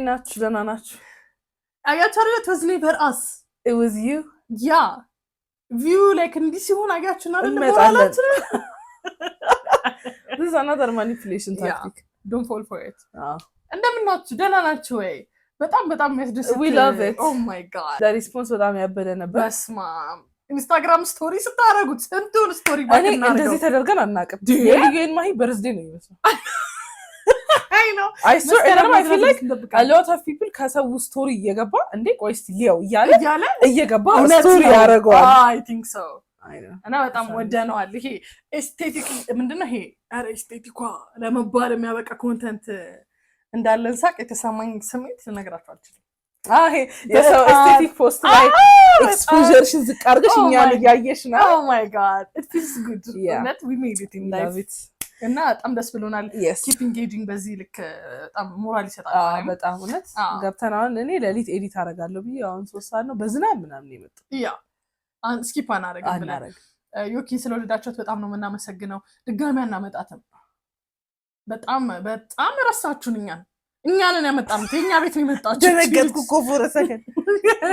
ናችሁ? ደህና ናችሁ? አያቻለ it was never us. It was you? Yeah. View like እንዲህ ሲሆን አያችሁና እንመጣለን። This is another manipulation tactic. Don't fall for it. እንደምናችሁ ደህና ናችሁ ወይ? በጣም የሚያስደስት We love it. Oh my god. The response በጣም ያበደ ነበር። በስማ ኢንስታግራም ስቶሪ ስታረጉት ስንቱን ስቶሪ ባክና ነው እንደዚህ ተደርገን አናውቅም። የልዩን ማሂ በርዝዴ ነው የሚመስለው። I know. I swear I feel like a lot of people ከሰው ስቶሪ እየገባ እንዴ ቆይ እስቲ ሊያው እያለ እየገባ ስቶሪ ያደርገዋል። I think so. እና በጣም ወደነዋል። ይሄ ኤስቴቲክ ምንድነው ይሄ? አረ ኤስቴቲኳ ለመባል የሚያበቃ ኮንተንት እንዳለን ሳቅ የተሰማኝ ስሜት ልነግራችሁ አልችልም። ይሄ የሰው ኤስቴቲክ ፖስት ላይ ኤክስፖዠርሽን ዝቅ አድርገሽ እኛን እያየሽ ነው። Oh my god. It feels good. That we made it in life. እና በጣም ደስ ብሎናል። ኪፕ ኢንጌጂንግ በዚህ ልክ በጣም ሞራል ይሰጣል። በጣም እውነት ገብተናል። እኔ ለሊት ኤዲት አደርጋለሁ ብዬ አሁን 3 ሰዓት ነው በዝናብ ምናምን የመጣው። ስኪፕ አናደርግም ብለን ዮኪን ስለወደዳችሁት በጣም ነው የምናመሰግነው። ድጋሚ አናመጣትም። በጣም ረሳችሁን። እኛንን ያመጣነው የኛ ቤት ነው የመጣችው። ደነገጥኩ እኮ ፎር ሰከንድ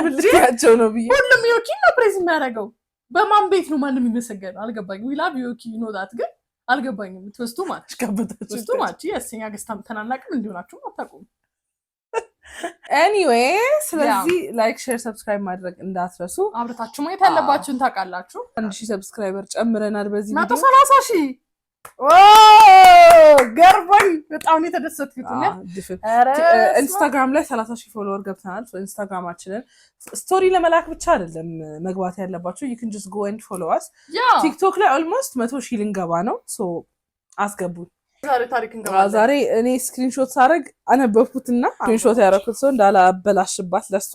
ብልጭያቸው ነው ብዬ ሁሉም ዮኪን ነው ፕሬዝ የሚያደርገው። በማን ቤት ነው ማንም የሚመሰገነው? አልገባኝም። ዊ ላቭ ዮኪ ዩ ኖ ዳት ግን አልገባኝም። ትወስቱ ማለት ትወስቱ ማለት የኛ ገስታም ተናናቅም እንዲሆናችሁ አታውቁም። ኤኒዌይ ስለዚህ ላይክ ሼር ሰብስክራይብ ማድረግ እንዳትረሱ። አብረታችሁ ማየት ያለባችሁን ታውቃላችሁ። 1000 ሰብስክራይበር ጨምረናል በዚህ ቪዲዮ 130,000 ገርበኝ በጣም የተደሰትኩት ነው። ኢንስታግራም ላይ 30,000 ፎሎወር ገብተናል። ኢንስታግራማችንን ስቶሪ ለመላክ ብቻ አይደለም መግባት ያለባችሁ። you can just go and follow us. ቲክቶክ ላይ almost 100,000 ልንገባ ነው። ሶ አስገቡ። ዛሬ እኔ ስክሪንሾት ሳረግ አነበብኩትና ስክሪንሾት ያደረኩት ሰው እንዳላበላሽባት ለሷ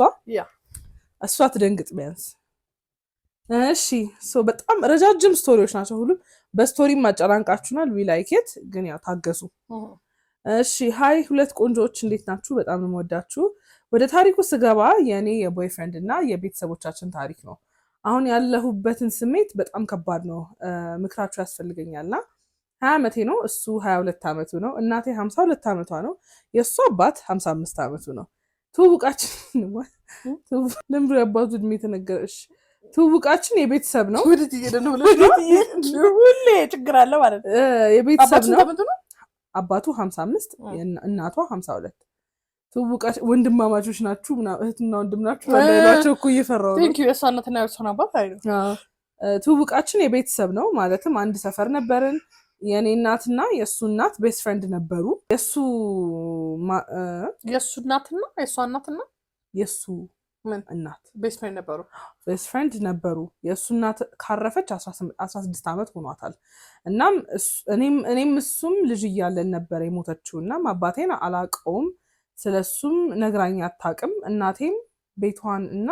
እሷ ትደንግጥ ቢያንስ። እሺ ሶ በጣም ረጃጅም ስቶሪዎች ናቸው ሁሉም። በስቶሪም ማጨናንቃችሁናል። ዊ ላይክ ኢት ግን ያው ታገሱ። እሺ ሃይ ሁለት ቆንጆዎች እንዴት ናችሁ? በጣም ነው የምወዳችሁ። ወደ ታሪኩ ስገባ የኔ የቦይፍሬንድ እና የቤተሰቦቻችን ታሪክ ነው። አሁን ያለሁበትን ስሜት በጣም ከባድ ነው። ምክራችሁ ያስፈልገኛልና 20 ዓመቴ ነው፣ እሱ 22 ዓመቱ ነው። እናቴ 52 ዓመቷ ነው፣ የእሱ አባት 55 ዓመቱ ነው። ትውውቃችን ለምዱ ያባቱ እድሜ ተነገረሽ። ትውውቃችን የቤተሰብ ነው። ወደ ትይደ ነው ሁሌ ችግር አለ ማለት ነው። የቤተሰብ ነው። አባቱ 55 እናቷ 52። ትውውቃችን ወንድማማቾች ናችሁ እህትና ወንድም ናችሁ ባላላቸው እኮ እየፈራው ነው። ቴንክ ዩ የሷነትና የሷና አባት አይደል? ትውውቃችን የቤተሰብ ነው ማለትም አንድ ሰፈር ነበርን። የኔ እናትና የሱ እናት ቤስት ፍሬንድ ነበሩ። የሱ እናትና የሷ እናትና የሱ እናት ቤስት ፍሬንድ ነበሩ። ቤስት ፍሬንድ ነበሩ። የሱ እናት ካረፈች 16 ዓመት ሆኗታል። እናም እኔም እሱም ልጅ እያለን ነበር የሞተችው። እናም አባቴን አላውቀውም፣ ስለሱም ነግራኝ አታውቅም። እናቴም ቤቷን እና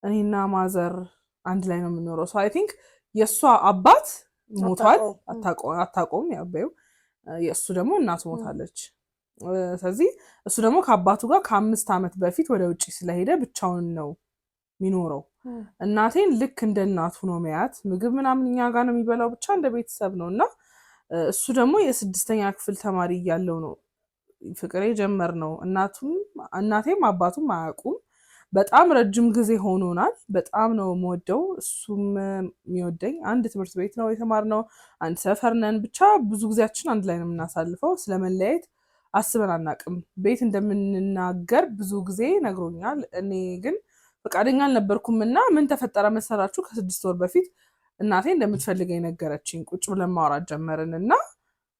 እኔና ማዘር አንድ ላይ ነው የምንኖረው። ሶ አይ ቲንክ የሷ አባት ሞቷል፣ አታውቀውም ያበዩ። የእሱ ደግሞ እናቱ ሞታለች። ስለዚህ እሱ ደግሞ ከአባቱ ጋር ከ5 ዓመት በፊት ወደ ውጪ ስለሄደ ብቻውን ነው የሚኖረው። እናቴን ልክ እንደ እናቱ ነው የሚያት። ምግብ ምናምን እኛ ጋር ነው የሚበላው፣ ብቻ እንደ ቤተሰብ ነው። እና እሱ ደግሞ የ6ኛ ክፍል ተማሪ እያለው ነው ፍቅሬ ጀመር ነው። እናቴም አባቱም አያውቁም። በጣም ረጅም ጊዜ ሆኖናል። በጣም ነው የምወደው፣ እሱም የሚወደኝ። አንድ ትምህርት ቤት ነው የተማርነው፣ አንድ ሰፈር ነን። ብቻ ብዙ ጊዜያችን አንድ ላይ ነው የምናሳልፈው። ስለመለያየት አስበን አናውቅም። ቤት እንደምንናገር ብዙ ጊዜ ነግሮኛል። እኔ ግን ፈቃደኛ አልነበርኩም። እና ምን ተፈጠረ መሰላችሁ? ከ6 ወር በፊት እናቴ እንደምትፈልገኝ ነገረችኝ። ቁጭ ብለን ማውራት ጀመርን እና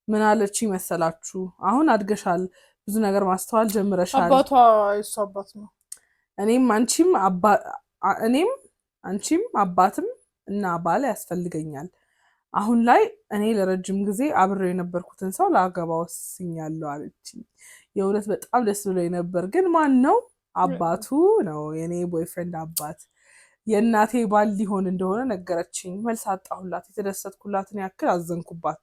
ምን አለችኝ መሰላችሁ? አሁን አድገሻል፣ ብዙ ነገር ማስተዋል ጀምረሻል። አባቷ የሱ አባት ነው። እኔም አንቺም አባትም እና ባል ያስፈልገኛል። አሁን ላይ እኔ ለረጅም ጊዜ አብሬው የነበርኩትን ሰው ላገባ ወስኛለሁ አለችኝ። የእውነት በጣም ደስ ብሎኝ ነበር። ግን ማን ነው? አባቱ ነው፣ የኔ ቦይፍሬንድ አባት። የእናቴ ባል ሊሆን እንደሆነ ነገረችኝ። መልስ አጣሁላት። የተደሰትኩላትን ያክል አዘንኩባት።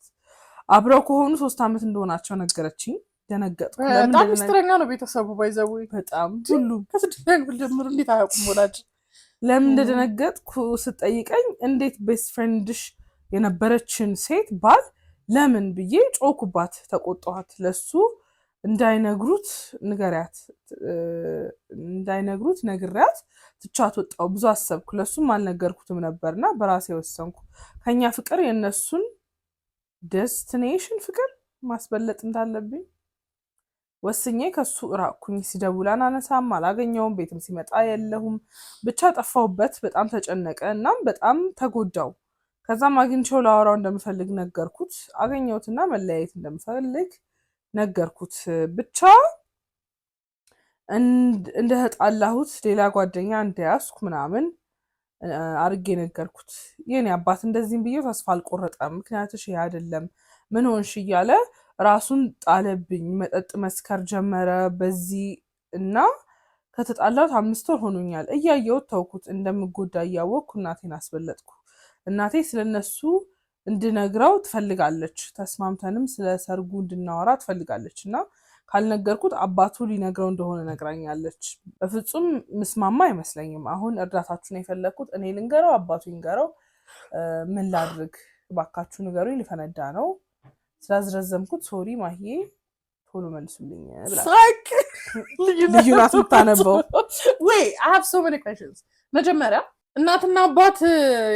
አብረው ከሆኑ 3 ዓመት እንደሆናቸው ነገረችኝ። ደነገጥኩ። በጣም ሚስጥረኛ ነው ቤተሰቡ ባይዘው። በጣም ሁሉም ከ6ኛ ክፍል ጀምሮ እንዴት አያውቁም ወላጅ። ለምን እንደደነገጥኩ ስጠይቀኝ እንዴት ቤስት ፍሬንድሽ የነበረችን ሴት ባል ለምን ብዬ ጮኩባት፣ ተቆጣኋት። ለሱ እንዳይነግሩት ነግሪያት ትቻት ወጣሁ። ብዙ አሰብኩ፣ ለሱም አልነገርኩትም ነበርና በራሴ ወሰንኩ። ከኛ ፍቅር የነሱን ዴስቲኔሽን ፍቅር ማስበለጥ እንዳለብኝ ወስኜ ከሱ ራቅኩኝ። ሲደውል አናነሳም፣ አላገኘውም። ቤትም ሲመጣ የለሁም። ብቻ ጠፋሁበት። በጣም ተጨነቀ። እናም በጣም ተጎዳው። ከዛም አግኝቼው ላወራው እንደምፈልግ ነገርኩት። አገኘሁትና መለያየት እንደምፈልግ ነገርኩት። ብቻ እንደተጣላሁት ሌላ ጓደኛ እንደያዝኩ ምናምን አርጌ ነገርኩት። የኔ አባት እንደዚህም ብዬ ተስፋ አልቆረጠም። ምክንያትሽ ይሄ አይደለም ምን ሆንሽ እያለ ራሱን ጣለብኝ። መጠጥ መስከር ጀመረ። በዚህ እና ከተጣላሁት 5 ወር ሆኖኛል። እያየሁት ተውኩት። እንደምጎዳ እያወቅኩ እናቴን አስበለጥኩ። እናቴ ስለነሱ እንድነግረው ትፈልጋለች። ተስማምተንም ስለ ሰርጉ እንድናወራ ትፈልጋለች እና ካልነገርኩት አባቱ ሊነግረው እንደሆነ ነግራኛለች። በፍጹም ምስማማ አይመስለኝም። አሁን እርዳታችሁን የፈለግኩት እኔ ልንገረው አባቱ ይንገረው? ምን ላድርግ? እባካችሁ ንገሩኝ፣ ልፈነዳ ነው። ስላዝረዘምኩት ሶሪ ማሂዬ፣ ቶሎ መልሱልኝ ብላ ልዩናት የምታነበው ወይ I have so many questions። መጀመሪያ እናትና አባት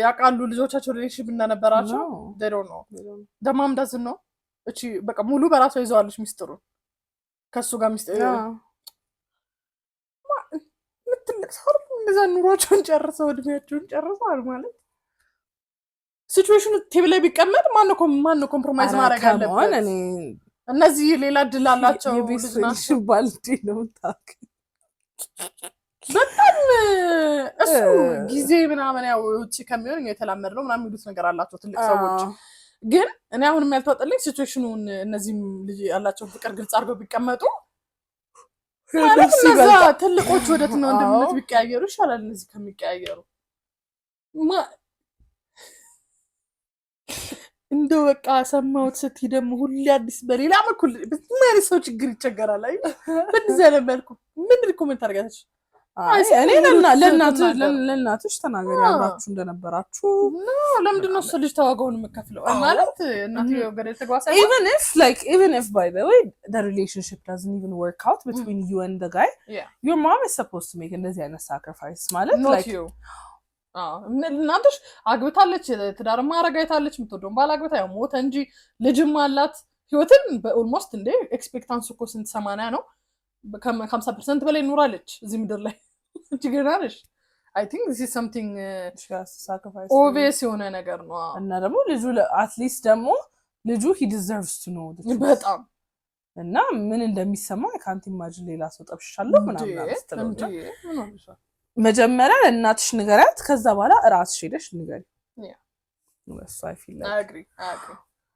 ያውቃሉ ልጆቻቸው ሪሌሽን እንደነበራቸው? they don't know። ደማም ዳዝን ነው እቺ በቃ ሙሉ በራሷ ይዘዋለች ሚስጥሩን ከሱ ጋር ሚስጥሩ ምትልቅ ሰው እንደዛ ኑሯቸውን ጨርሰው እድሜያቸውን ጨርሰዋል ማለት ሲቹዌሽኑ ቴብል ላይ ቢቀመጥ ማነው ኮምፕሮማይዝ ማድረግ አለበት? እነዚህ ሌላ ድል አላቸው ናቸው ባልዲ ነው ታክ በጣም እሱ ጊዜ ምናምን ያው ውጪ ከሚሆን የተላመደ ነው ምናምን የሚሉት ነገር አላቸው ትልቅ ሰዎች። ግን እኔ አሁን የሚያልተወጣልኝ ሲቹዌሽኑን እነዚህም ልጅ ያላቸው ፍቅር ግልጽ አድርገው ቢቀመጡ ማለት እነዛ ትልቆች ወደት ነው እንደምነት ቢቀያየሩ ይሻላል እነዚህ ከሚቀያየሩ። እንደው በቃ ሰማሁት ስትይ ደግሞ ሁሌ አዲስ በሌላ በኩል ምን ሰው ችግር ይቸገራል። አይ በዚህ ያለ መልኩ ምን ሪኮመንድ ታደርጋለች? እኔ ለእናትሽ ተናገሪ አብራችሁ እንደነበራችሁ። ለምንድን ነው እሱ ልጅ ተዋጋውን የምከፍለው ማለት እናትዬው ገደል ተጓሳ even if by the way the relationship doesn't even work out between you and the guy, your mom is supposed to make እንደዚህ አይነት sacrifice ማለት like እናትሽ አግብታለች፣ ትዳር ማረጋይታለች፣ የምትወደውን ባል አግብታ ያው ሞተ እንጂ ልጅም አላት። ህይወትን በኦልሞስት እንደ ኤክስፔክታንስ እኮ ስንት 80 ነው ከ50% በላይ ኖራለች እዚህ ምድር ላይ ትገናለሽ። I think this is something sacrifice obvious የሆነ ነገር ነው። እና ደግሞ ልጁ at least ደግሞ ልጁ he deserves to know በጣም እና ምን እንደሚሰማ I can't imagine ሌላ ሰው ጠብሻለሁ ምናምን አስተላልፋለሁ። መጀመሪያ ለእናትሽ ንገሪያት፣ ከዛ በኋላ እራስሽ ሄደሽ ንገሪ። ወይስ I feel like I agree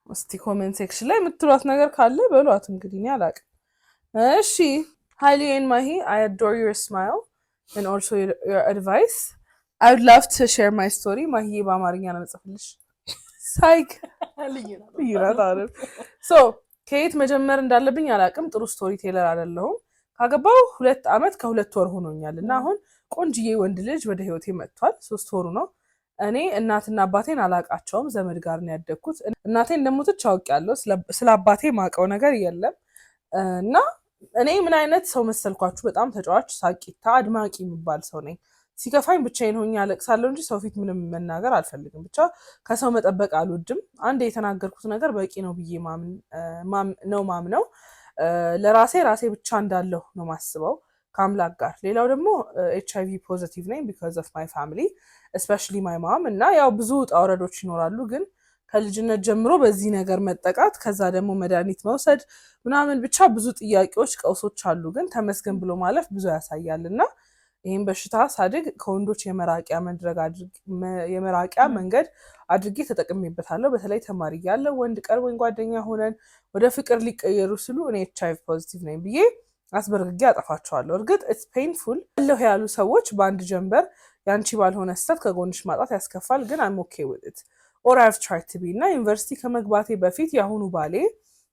እስቲ ኮሜንት ሴክሽን ላይ የምትሏት ነገር ካለ በሏት። እንግዲህ እኔ አላውቅም። እሺ Hailey and Mahi, I adore your smile and also your advice. I would love to share my story. Mahi በአማርኛ ነው መጽፈልሽ ሳይክ ይራታል። So ከየት መጀመር እንዳለብኝ አላውቅም። ጥሩ ስቶሪ ቴለር አይደለሁም። ካገባው 2 ዓመት ከ2 ወር ሆኖኛል እና አሁን ቆንጅዬ ወንድ ልጅ ወደ ህይወቴ መጥቷል። 3 ወሩ ነው። እኔ እናትና አባቴን አላውቃቸውም። ዘመድ ጋር ነው ያደግኩት። እናቴ እንደሞተች አውቄያለሁ። ስለ አባቴ ማውቀው ነገር የለም እና እኔ ምን አይነት ሰው መሰልኳችሁ? በጣም ተጫዋች፣ ሳቂታ፣ አድማቂ የሚባል ሰው ነኝ። ሲከፋኝ ብቻዬን ሆኜ አለቅሳለሁ እንጂ ሰው ፊት ምንም መናገር አልፈልግም። ብቻ ከሰው መጠበቅ አልወድም። አንድ የተናገርኩት ነገር በቂ ነው ብዬ ማምነው ለራሴ ብቻ እንዳለሁ ነው ማስበው ከአምላክ ጋር። ሌላው ደግሞ HIV ፖዚቲቭ ነኝ because of my family especially my mom እና ያው ብዙ ውጣ ውረዶች ይኖራሉ። ግን ከልጅነት ጀምሮ በዚህ ነገር መጠቃት፣ ከዛ ደግሞ መድኃኒት መውሰድ ምናምን ብቻ ብዙ ጥያቄዎች፣ ቀውሶች አሉ። ግን ተመስገን ብሎ ማለፍ ብዙ ያሳያልና ይሄን በሽታ ሳድግ ከወንዶች የመራቂያ መንገድ አድርጌ ተጠቅሜበታለሁ። በተለይ ተማሪ ያለው ወንድ ቀርቦኝ ጓደኛ ሆነን ወደ ፍቅር ሊቀየሩ ሲሉ እኔ HIV ፖዚቲቭ ነኝ ብዬ አስበርግጌ አጠፋቸዋለሁ። እርግጥ it's painful አለሁ ያሉ ሰዎች በአንድ ጀንበር ያንቺ ባልሆነ ስህተት ከጎንሽ ማጣት ያስከፋል። ግን I'm okay with it or I've tried to be እና ዩኒቨርሲቲ ከመግባቴ በፊት ያሁኑ ባሌ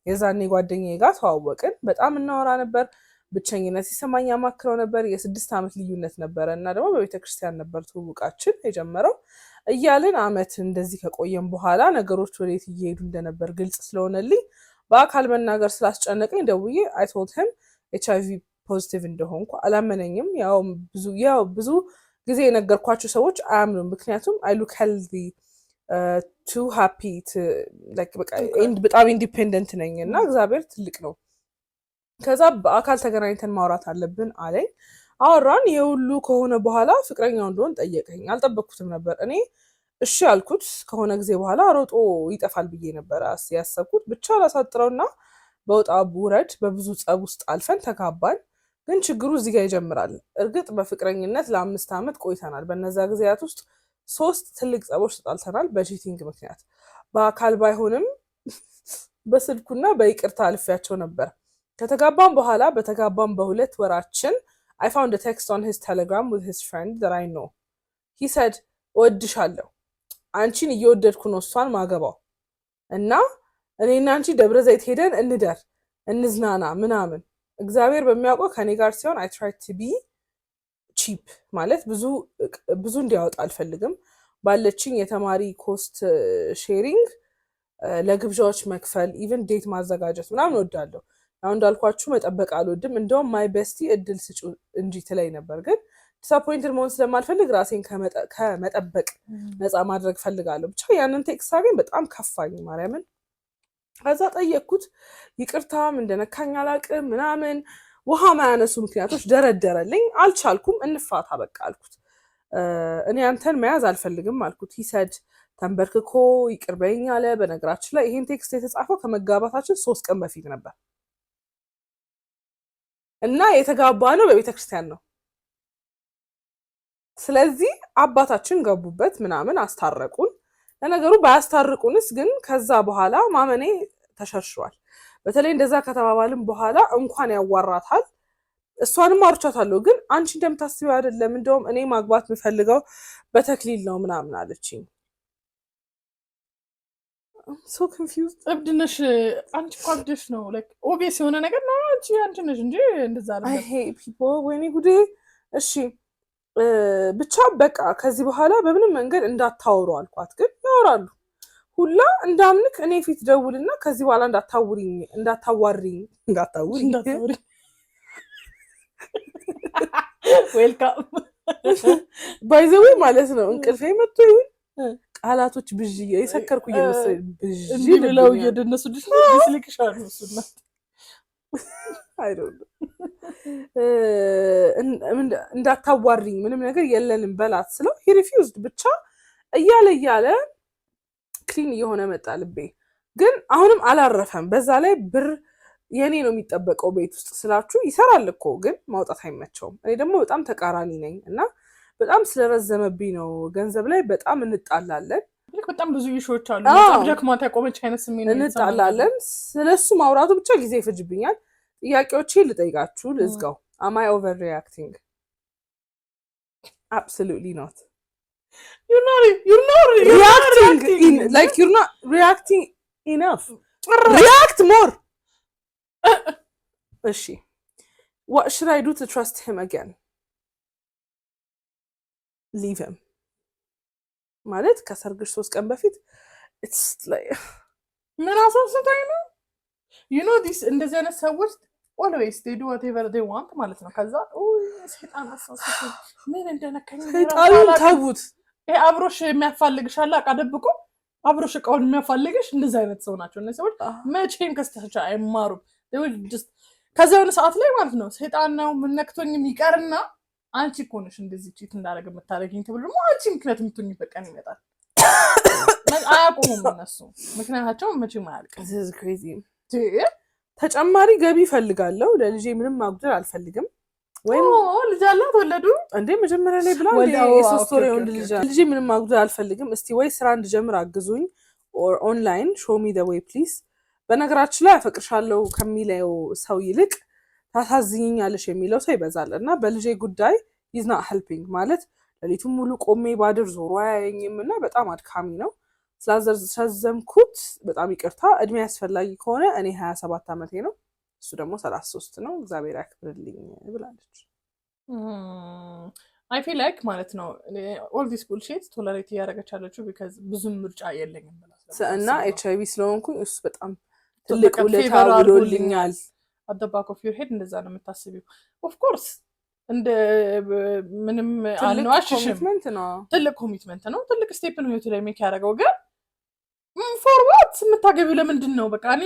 የዛኔ ጓደኛዬ ጋር ተዋወቅን። በጣም እናወራ ነበር። ብቸኝነት ሲሰማኝ ያማክረው ነበር። የ6 ዓመት ልዩነት ነበረ እና ደግሞ በቤተክርስቲያን ነበር ትውውቃችን የጀመረው። እያልን ዓመት እንደዚህ ከቆየን በኋላ ነገሮች ወዴት እየሄዱ እንደነበር ግልጽ ስለሆነልኝ በአካል መናገር ስላስጨነቀኝ ደውዬ I told him HIV ፖዚቲቭ እንደሆንኩ አላመነኝም። ያው ብዙ ጊዜ የነገርኳቸው ሰዎች አያምኑም። ምክንያቱም I look healthy too happy to like በጣም ኢንዲፔንደንት ነኝ እና እግዚአብሔር ትልቅ ነው። ከዛ በአካል ተገናኝተን ማውራት አለብን አለኝ። አወራን። የሁሉ ከሆነ በኋላ ፍቅረኛው እንደሆን ጠየቀኝ። አልጠበቅኩትም ነበር። እኔ እሺ ያልኩት ከሆነ ጊዜ በኋላ ሮጦ ይጠፋል ብዬ ነበር ያሰብኩት። ብቻ ላሳጥረውና በውጣ ውረድ በብዙ ጸብ ውስጥ አልፈን ተጋባን። ግን ችግሩ እዚህ ጋር ይጀምራል። እርግጥ በፍቅረኝነት ለ5 ዓመት ቆይተናል። በነዛ ጊዜያት ውስጥ 3 ትልቅ ጸቦች ተጣልተናል በቺቲንግ ምክንያት። በአካል ባይሆንም በስልኩና በይቅርታ አልፌያቸው ነበር። ከተጋባን በኋላ በተጋባን በ2 ወራችን I found a text on his telegram with his friend that I know. He said, እወድሻለሁ፣ አንቺን እየወደድኩ ነው እሷን ማገባው እና እኔና አንቺ ደብረ ዘይት ሄደን እንደር እንዝናና ምናምን። እግዚአብሔር በሚያውቀው ከኔ ጋር ሲሆን I tried to be cheap ማለት ብዙ እንዲያወጣ አልፈልግም። ባለችኝ የተማሪ ኮስት ሼሪንግ ለግብዣዎች መክፈል፣ ኢቭን ዴት ማዘጋጀት ምናምን እወዳለሁ። ያው እንዳልኳችሁ መጠበቅ አልወድም። እንደውም ማይ ቤስቲ እድል ስጩ እንጂ ትለኝ ነበር። ግን ዲስአፖይንትድ መሆን ስለማልፈልግ ራሴን ከመጠበቅ ነፃ ማድረግ ፈልጋለሁ። ብቻ ያንን ቴክስት ሳገኝ በጣም ከፋኝ ማርያምን። ከዛ ጠየቅኩት። ይቅርታም እንደነካኝ አላቅም ምናምን ውሃ ማያነሱ ምክንያቶች ደረደረልኝ። አልቻልኩም። እንፋታ በቃ አልኩት። እኔ አንተን መያዝ አልፈልግም አልኩት። ሂሰድ ተንበርክኮ ይቅር በይኝ አለ። በነገራችን ላይ ይሄን ቴክስት የተጻፈው ከመጋባታችን 3 ቀን በፊት ነበር እና የተጋባ ነው በቤተክርስቲያን ነው። ስለዚህ አባታችን ገቡበት ምናምን አስታረቁን። ለነገሩ ባያስታርቁንስ ግን ከዛ በኋላ ማመኔ ተሸርሽሯል። በተለይ እንደዛ ከተባባልን በኋላ እንኳን ያዋራታል። እሷንም አውርቻታለሁ፣ ግን አንቺ እንደምታስቢው አይደለም፣ እንደውም እኔ ማግባት የምፈልገው በተክሊል ነው ምናምን አለችኝ። so confused እብድ ነሽ አንቺ እኮ አብደሽ ነው like obvious የሆነ ነገር ነው። አንቺ ነሽ እንጂ እንደዛ አይደለም። I hate people ወይኔ ጉዴ። እሺ ብቻ በቃ ከዚህ በኋላ በምንም መንገድ እንዳታወሩ አልኳት። ግን ያወራሉ ሁላ እንዳምንክ እኔ ፊት ደውልና ከዚህ በኋላ እንዳታዋሪኝ ዌልካም ባይ ዘ ዌይ ማለት ነው። እንቅልፌ መጥቶ ይሁን ቃላቶች ብዥዬ የሰከርኩ እየመሰለኝ ብዥ ብለው እየደነሱ ዲስሊክሻሉ እሱና I don't know እንዳታዋሪኝ ምንም ነገር የለንም በላት ስለው he refused። ብቻ እያለ ክሊን እየሆነ መጣ ልቤ። ግን አሁንም አላረፈም። በዛ ላይ ብር የኔ ነው የሚጠበቀው ቤት ውስጥ ስላችሁ ይሰራል እኮ ግን ማውጣት አይመቸውም። እኔ ደግሞ በጣም ተቃራኒ ነኝ እና በጣም ስለረዘመብኝ ነው ገንዘብ ላይ በጣም እንጣላለን። በጣም ብዙ ኢሹዎች አሉ። በጣም ጀክማት ያቆመች አይነት ስሜት እንጣላለን። ስለሱ ማውራቱ ብቻ ጊዜ ይፈጅብኛል። ጥያቄዎቼን ልጠይቃችሁ ልዝጋው። am I overreacting? Absolutely not. You're not reacting like you're not reacting enough. React more. እሺ what should I do to trust him again? Leave him. ማለት ከሰርግሽ 3 ቀን በፊት it's like ምን አሳስታኝ ነው you know this እንደዚህ አይነት ሰዎች always they do whatever they want ማለት ነው። ከዛ ሰይጣን አሳስቶ ምን እንደነከኝ ሰይጣን ታውት አብሮሽ የሚያፋልግሽ አለ አቃደብቆ አብሮሽ እቃውን የሚያፋልግሽ እንደዚህ አይነት ሰው ናቸው እነዚህ ሰዎች። መቼም ከስተቻ አይማሩም። they will just ከዛ የሆነ ሰዓት ላይ ማለት ነው ሰይጣን ነው ምን ነክቶኝ የሚቀርና አንቺ እኮ ነሽ እንደዚህ ቺት እንዳደረገ የምታደርጊኝ ተብሎ ደግሞ አንቺ ምክንያት የምትሆኚ በቀን ይመጣል። አያቆሙም እነሱ ምክንያታቸው መቼም አያልቅም። this is crazy። ተጨማሪ ገቢ ፈልጋለሁ። ለልጄ ምንም ማጉደል አልፈልግም። ወይም ልጅ አላት ወለዱ እንዴ መጀመሪያ ላይ ብላ የሶስት ወር የወንድ ልጅ ምንም ማጉደል አልፈልግም። እስቲ ወይ ስራ እንድጀምር አግዙኝ or online show me the way please። በነገራችን ላይ አፈቅርሻለሁ ከሚለው ሰው ይልቅ ታሳዝኝኛለሽ የሚለው ሰው ይበዛል እና በልጄ ጉዳይ is not helping ማለት ለሊቱን ሙሉ ቆሜ ባድር ዞሮ አያየኝም እና በጣም አድካሚ ነው። ስላዘዘምኩት በጣም ይቅርታ። እድሜ ያስፈላጊ ከሆነ እኔ 27 ዓመቴ ነው፣ እሱ ደግሞ 33 ነው። እግዚአብሔር ያክብርልኝ ብላለች። I feel like ማለት ነው all this bullshit tolerate ያደረገች አለችው because ብዙ ምርጫ የለኝም ብላ እና HIV ስለሆንኩኝ እሱ በጣም ትልቅ ውለታ ውሎልኛል at the back of your head እንደዛ ነው የምታስቢው of course እንደ ምንም አንዋሽሽም ትልቅ ኮሚትመንት ነው ትልቅ ስቴፕ ነው ህይወቱ ላይ ሜክ ያደረገው ግን for what የምታገቢው ለምንድን ነው በቃ እኔ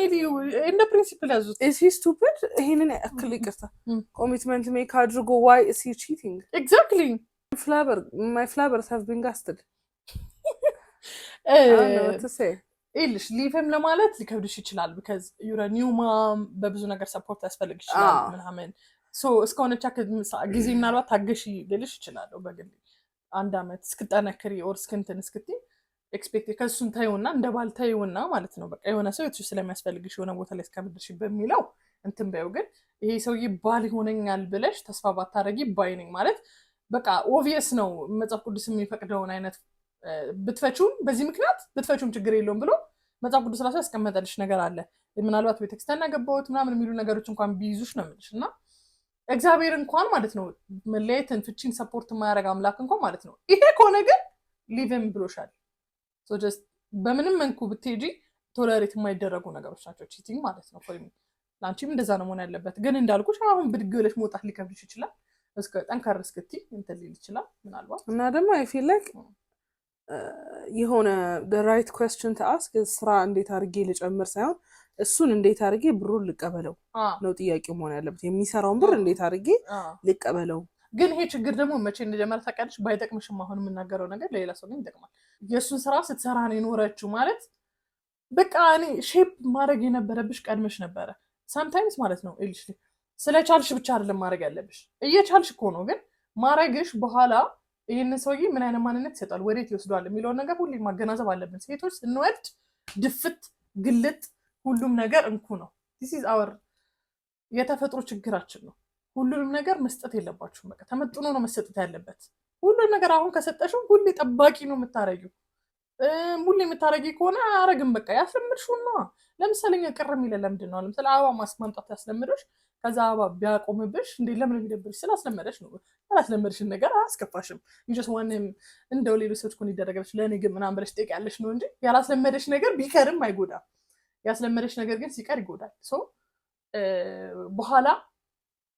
እንደ ፕሪንሲፕል ያዙት is he stupid ይሄንን ያክል ይቅርታ ኮሚትመንት ሜክ አድርጎ why is he cheating exactly my flowers have been gasted what to say ኢልሽ ሊቭም ለማለት ሊከብድሽ ይችላል because you're a new mom በብዙ ነገር ሰፖርት ያስፈልግሽ ይችላል ምናምን so እስከሆነ ቻክ ጊዜ ምናልባት ታገሺ ልልሽ ይችላል በግል አንድ አመት እስክጠነክሪ or እስክንትን እስክቲ ኤክስፔክት ከሱን ታዩና እንደ ባል ታዩና ማለት ነው በቃ የሆነ ሰው እሱ ስለሚያስፈልግሽ የሆነ ቦታ ላይ እስከምድርሽ በሚለው እንትን በይው ግን ይሄ ሰውዬ ባል ይሆነኛል ብለሽ ተስፋ ባታረጊ ባይነኝ ማለት በቃ ኦብቪየስ ነው መጽሐፍ ቅዱስ የሚፈቅደውን አይነት ብትፈቹም በዚህ ምክንያት ብትፈቹም ችግር የለውም ብሎ መጽሐፍ ቅዱስ ራሱ ያስቀመጠልሽ ነገር አለ ምናልባት ቤተክርስቲያን ያገባሁት ምናምን የሚሉ ነገሮች እንኳን ቢይዙሽ ነው የምልሽ እና እግዚአብሔር እንኳን ማለት ነው መለየትን ፍቺን ሰፖርት ማያረግ አምላክ እንኳን ማለት ነው ይሄ ከሆነ ግን ሊቭም ብሎሻል ሶ ጀስት በምንም መንኩ ብትሄጂ ቶለሬት የማይደረጉ ነገሮች ናቸው ቺቲንግ ማለት ነው ፎር ሚ ላንቺም እንደዛ ነው መሆን ያለበት ግን እንዳልኩሽ አሁን ብድግ ብለሽ መውጣት ሊከብድሽ ይችላል እስከ ጠንካራ እስክቲ እንትን ሊል ይችላል ምናልባት እና ደግሞ አይ ፊል ላይክ የሆነ the right question to ask ስራ እንዴት አድርጌ ልጨምር ሳይሆን እሱን እንዴት አድርጌ ብሩን ልቀበለው ነው ጥያቄው መሆን ያለበት የሚሰራውን ብር እንዴት አድርጌ ልቀበለው ግን ይሄ ችግር ደግሞ መቼ እንደጀመረ ታውቂያለሽ ባይጠቅምሽም አሁን የምናገረው ነገር ለሌላ ሰው ግን ይጠቅማል የእሱን ስራ ስትሰራ ነው የኖረችው ማለት በቃ እኔ ሼፕ ማድረግ የነበረብሽ ቀድመሽ ነበረ sometimes ማለት ነው እልሽ ስለቻልሽ ብቻ አይደለም ማድረግ ያለብሽ እየቻልሽ እኮ ነው ግን ማድረግሽ በኋላ ይሄንን ሰውዬ ምን አይነት ማንነት ይሰጣል ወዴት ይወስዷል የሚለው ነገር ሁሉ ማገናዘብ አለብን ሴቶች እንወድ ድፍት ግልጥ ሁሉም ነገር እንኩ ነው this is our የተፈጥሮ ችግራችን ነው ሁሉንም ነገር መስጠት የለባችሁም በቃ ተመጥኖ ነው መስጠት ያለበት ሁሉንም ነገር አሁን ከሰጠሽው ሁሉ ጠባቂ ነው የምታረጊው ሙሉ የምታረጊ ከሆነ አረግም በቃ ያስለምድሽው ነው ለምሳሌ ቅር የሚለው ለምንድን ነው ለምሳሌ አበባ ማስማምጣት ያስለምድሽ ከዛ አበባ ቢያቆምብሽ እንዴ ለምን ይደብርሽ ስላስለመደሽ ነው ስላስለመደሽን ነገር አስከፋሽም you just want him እንደው ሌሎች ሰዎች ኮን ይደረጋለሽ ለኔ ግን ምናምን ብለሽ ጠይቂያለሽ ነው እንጂ ያላስለመደሽ ነገር ቢከርም አይጎዳም ያስለመደሽ ነገር ግን ሲቀር ይጎዳል ሶ በኋላ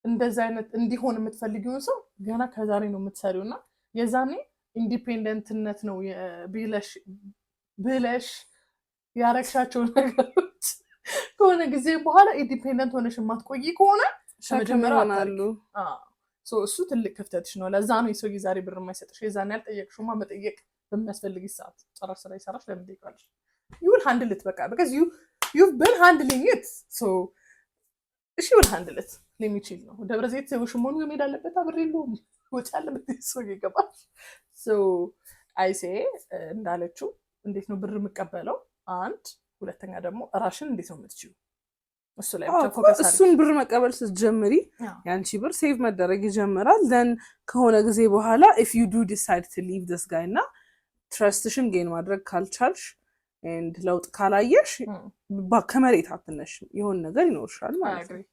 እንደዛ አይነት እንዲሆን የምትፈልጊውን ሰው ገና ከዛሬ ነው የምትሰሪውና የዛኔ ኢንዲፔንደንትነት ነው ብለሽ ያረክሻቸው ነገሮች ከሆነ ጊዜ በኋላ ኢንዲፔንደንት ሆነሽ ማትቆይ ከሆነ ሸመጀመራሉ ሶ እሱ ትልቅ ክፍተትሽ ነው ለዛ ነው የሰው ዛሬ ብር የማይሰጥሽ የዛኔ ያልጠየቅሽውማ መጠየቅ በሚያስፈልግሽ ሰዓት ጨረር ስራ ይሰራሽ ለምን ትጠይቃለሽ you will handle it በቃ because you've been handling it so she will handle it ለሚችል ነው ደብረ ዘይት ሽሞኑ የሚሄድ አለበት አብሬሉ ወጭ አለበት ሰው ይገባል so I say እንዳለችው እንዴት ነው ብር የምቀበለው አንድ ሁለተኛ ደግሞ ራሽን እንዴት ነው የምትችይው እሱ ላይ ፎከስ አድርጊ እሱን ብር መቀበል ስትጀምሪ ያንቺ ብር ሴቭ መደረግ ይጀምራል then ከሆነ ጊዜ በኋላ if you do decide to leave this guy እና ትረስትሽን ጌን ማድረግ ካልቻልሽ and ለውጥ ካላየሽ ከመሬት አትነሽ የሆነ ነገር ይኖርሻል ማለት ነው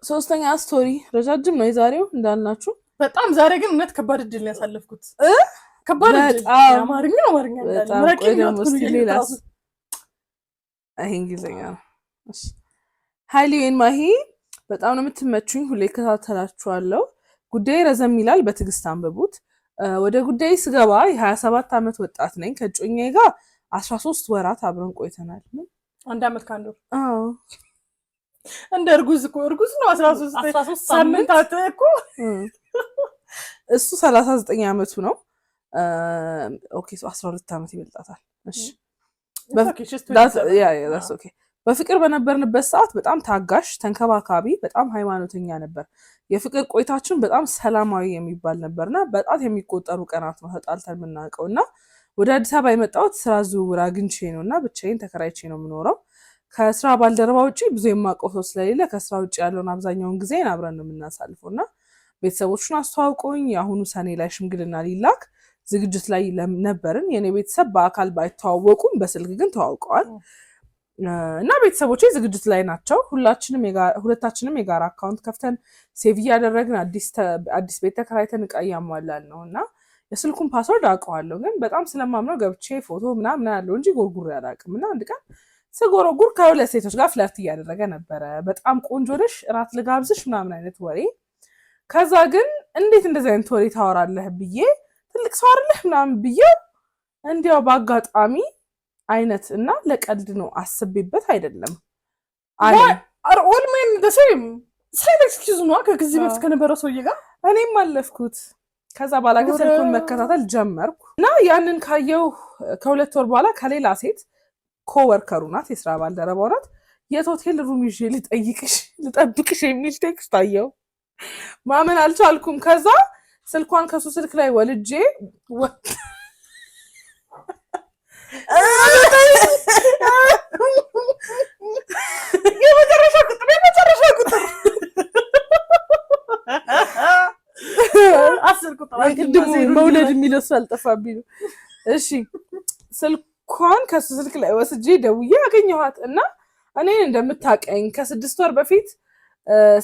ሶስተኛ ስቶሪ ረጃጅም ነው የዛሬው እንዳልናችሁ በጣም ዛሬ ግን እውነት ከባድ እድል ነው ያሳለፍኩት ከባድ እድል አማርኛ ሌላስ እንግሊዝኛ እሺ ሃይሊን ማሂ በጣም ነው የምትመቹኝ ሁሌ ከታተላችኋለሁ ጉዳይ ረዘም ይላል በትዕግስት አንብቡት ወደ ጉዳይ ስገባ የ27 ዓመት ወጣት ነኝ ከጮኛዬ ጋር 13 ወራት አብረን ቆይተናል አንድ አመት ካንዶ እንደ እርጉዝ ነው 13 ሳምንታት እኮ እሱ 39 ዓመቱ ነው ኦኬ ሶ 12 ዓመት ይበልጣታል እሺ that's okay በፍቅር በነበርንበት ሰዓት በጣም ታጋሽ ተንከባካቢ በጣም ሃይማኖተኛ ነበር የፍቅር ቆይታችን በጣም ሰላማዊ የሚባል ነበርና በጣም የሚቆጠሩ ቀናት ነው ተጣልተን የምናውቀውና ወደ አዲስ አበባ የመጣሁት ስራ ዝውውር አግኝቼ ነውና ብቻዬን ተከራይቼ ነው የምኖረው ከስራ ባልደረባ ውጪ ብዙ የማውቀው ሰው ስለሌለ ከስራ ውጪ ያለውን አብዛኛውን ጊዜ አብረን ነው የምናሳልፈውና ቤተሰቦቹን አስተዋውቆኝ የአሁኑ ሰኔ ላይ ሽምግልና ሊላክ ዝግጅት ላይ ነበርን የኔ ቤተሰብ በአካል ባይተዋወቁም በስልክ ግን ተዋውቀዋል እና ቤተሰቦቼ ዝግጅት ላይ ናቸው ሁለታችንም የጋራ አካውንት ከፍተን ሴቭ ያደረግን አዲስ ቤት ተከራይተን እቃ እያሟላን ነውና የስልኩን ፓስወርድ አውቀዋለሁ ግን በጣም ስለማምነው ገብቼ ፎቶ ምናምን ያለው እንጂ ጎርጉሬ አላውቅምና አንድ ቀን ስጎረጉር ከሁለት ሴቶች ጋር ፍለርት እያደረገ ነበረ። በጣም ቆንጆ ነሽ፣ እራት ልጋብዝሽ ምናምን አይነት ወሬ። ከዛ ግን እንዴት እንደዚህ አይነት ወሬ ታወራለህ ብዬ ትልቅ ሰው አይደለህ ምናምን ብዬ እንዲያው በአጋጣሚ አይነት እና ለቀልድ ነው አስቤበት አይደለም አለ። ኦል ሜን ደሴም ሴም ኤክስኪውዝ ነው ከጊዜ በፊት ከነበረው ሰውዬ ጋር እኔም አለፍኩት። ከዛ በኋላ ግን ስልኩን መከታተል ጀመርኩ እና ያንን ካየው ከሁለት ወር በኋላ ከሌላ ሴት ኮወርከሩ ናት፣ የስራ ባልደረባው ናት፣ የት ሆቴል ሩም ይዤ ልጠብቅሽ የሚል ቴክስት አየው። ማመን አልቻልኩም። ከዛ ስልኳን ከሱ ስልክ ላይ ወልጄ የመጨረሻ ቁጥር 10 ቁጥር ቅድሙ መውለድ የሚለው እሱ አልጠፋብኝ ነው። እሺ ስልኳን ከሱ ስልክ ላይ ወስጄ ደውዬ አገኘኋት እና እኔ እንደምታቀኝ ከ6 ወር በፊት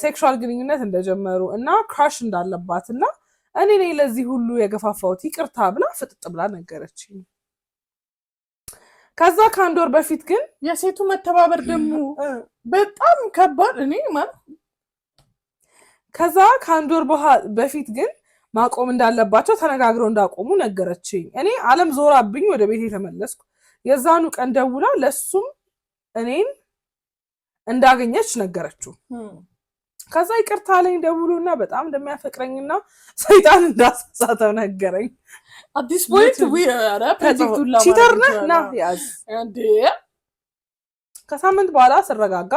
ሴክሹዋል ግንኙነት እንደጀመሩ እና ክራሽ እንዳለባት እና እኔ ነኝ ለዚህ ሁሉ የገፋፋሁት ይቅርታ ብላ ፍጥጥ ብላ ነገረችኝ። ከዛ ከአንድ ወር በፊት ግን የሴቱ መተባበር ደግሞ በጣም ከባድ እኔ ማለት ከዛ ከአንድ ወር በፊት ግን ማቆም እንዳለባቸው ተነጋግረው እንዳቆሙ ነገረችኝ። እኔ ዓለም ዞራብኝ ወደ ቤት የተመለስኩ። የዛኑ ቀን ደውላ ለሱም እኔን እንዳገኘች ነገረችው። ከዛ ይቅርታ አለኝ ደውሎና በጣም እንደሚያፈቅረኝና ሰይጣን እንዳሳሳተው ነገረኝ። አዲስ ፖይንት ቺተር ነህ ያዝ። ከሳምንት በኋላ ስረጋጋ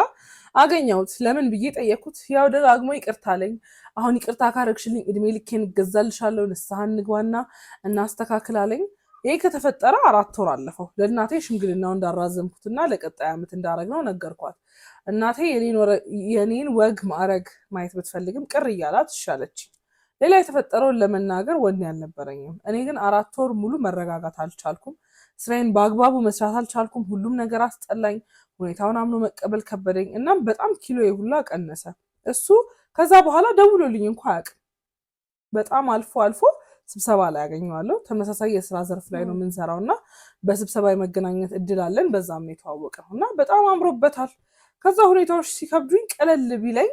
አገኘሁት። ለምን ብዬ ጠየኩት። ያው ደጋግሞ ይቅርታ አለኝ። አሁን ይቅርታ ካረግሽልኝ እድሜ ልኬን እገዛልሻለሁ፣ ንስሐ እንግባና እናስተካክላለኝ። ይሄ ከተፈጠረ 4 ወር አለፈው። ለእናቴ ሽምግልናው እንዳራዘምኩትና ለቀጣይ ዓመት እንዳረግነው ነገርኳት። እናቴ የኔን ወግ ማዕረግ ማየት ብትፈልግም ቅር እያላት ይሻለች። ሌላ የተፈጠረውን ለመናገር ወኔ አልነበረኝም። እኔ ግን 4 ወር ሙሉ መረጋጋት አልቻልኩም። ስራዬን በአግባቡ መስራት አልቻልኩም። ሁሉም ነገር አስጠላኝ። ሁኔታውን አምኖ መቀበል ከበደኝ። እናም በጣም ኪሎ ሁላ ቀነሰ። እሱ ከዛ በኋላ ደውሎልኝ እንኳ አያውቅም። በጣም አልፎ አልፎ ስብሰባ ላይ ያገኘዋለሁ። ተመሳሳይ የስራ ዘርፍ ላይ ነው የምንሰራው እና በስብሰባ የመገናኘት እድል አለን። በዛም የተዋወቅነው እና በጣም አምሮበታል። ከዛ ሁኔታዎች ሲከብዱኝ ቀለል ቢለኝ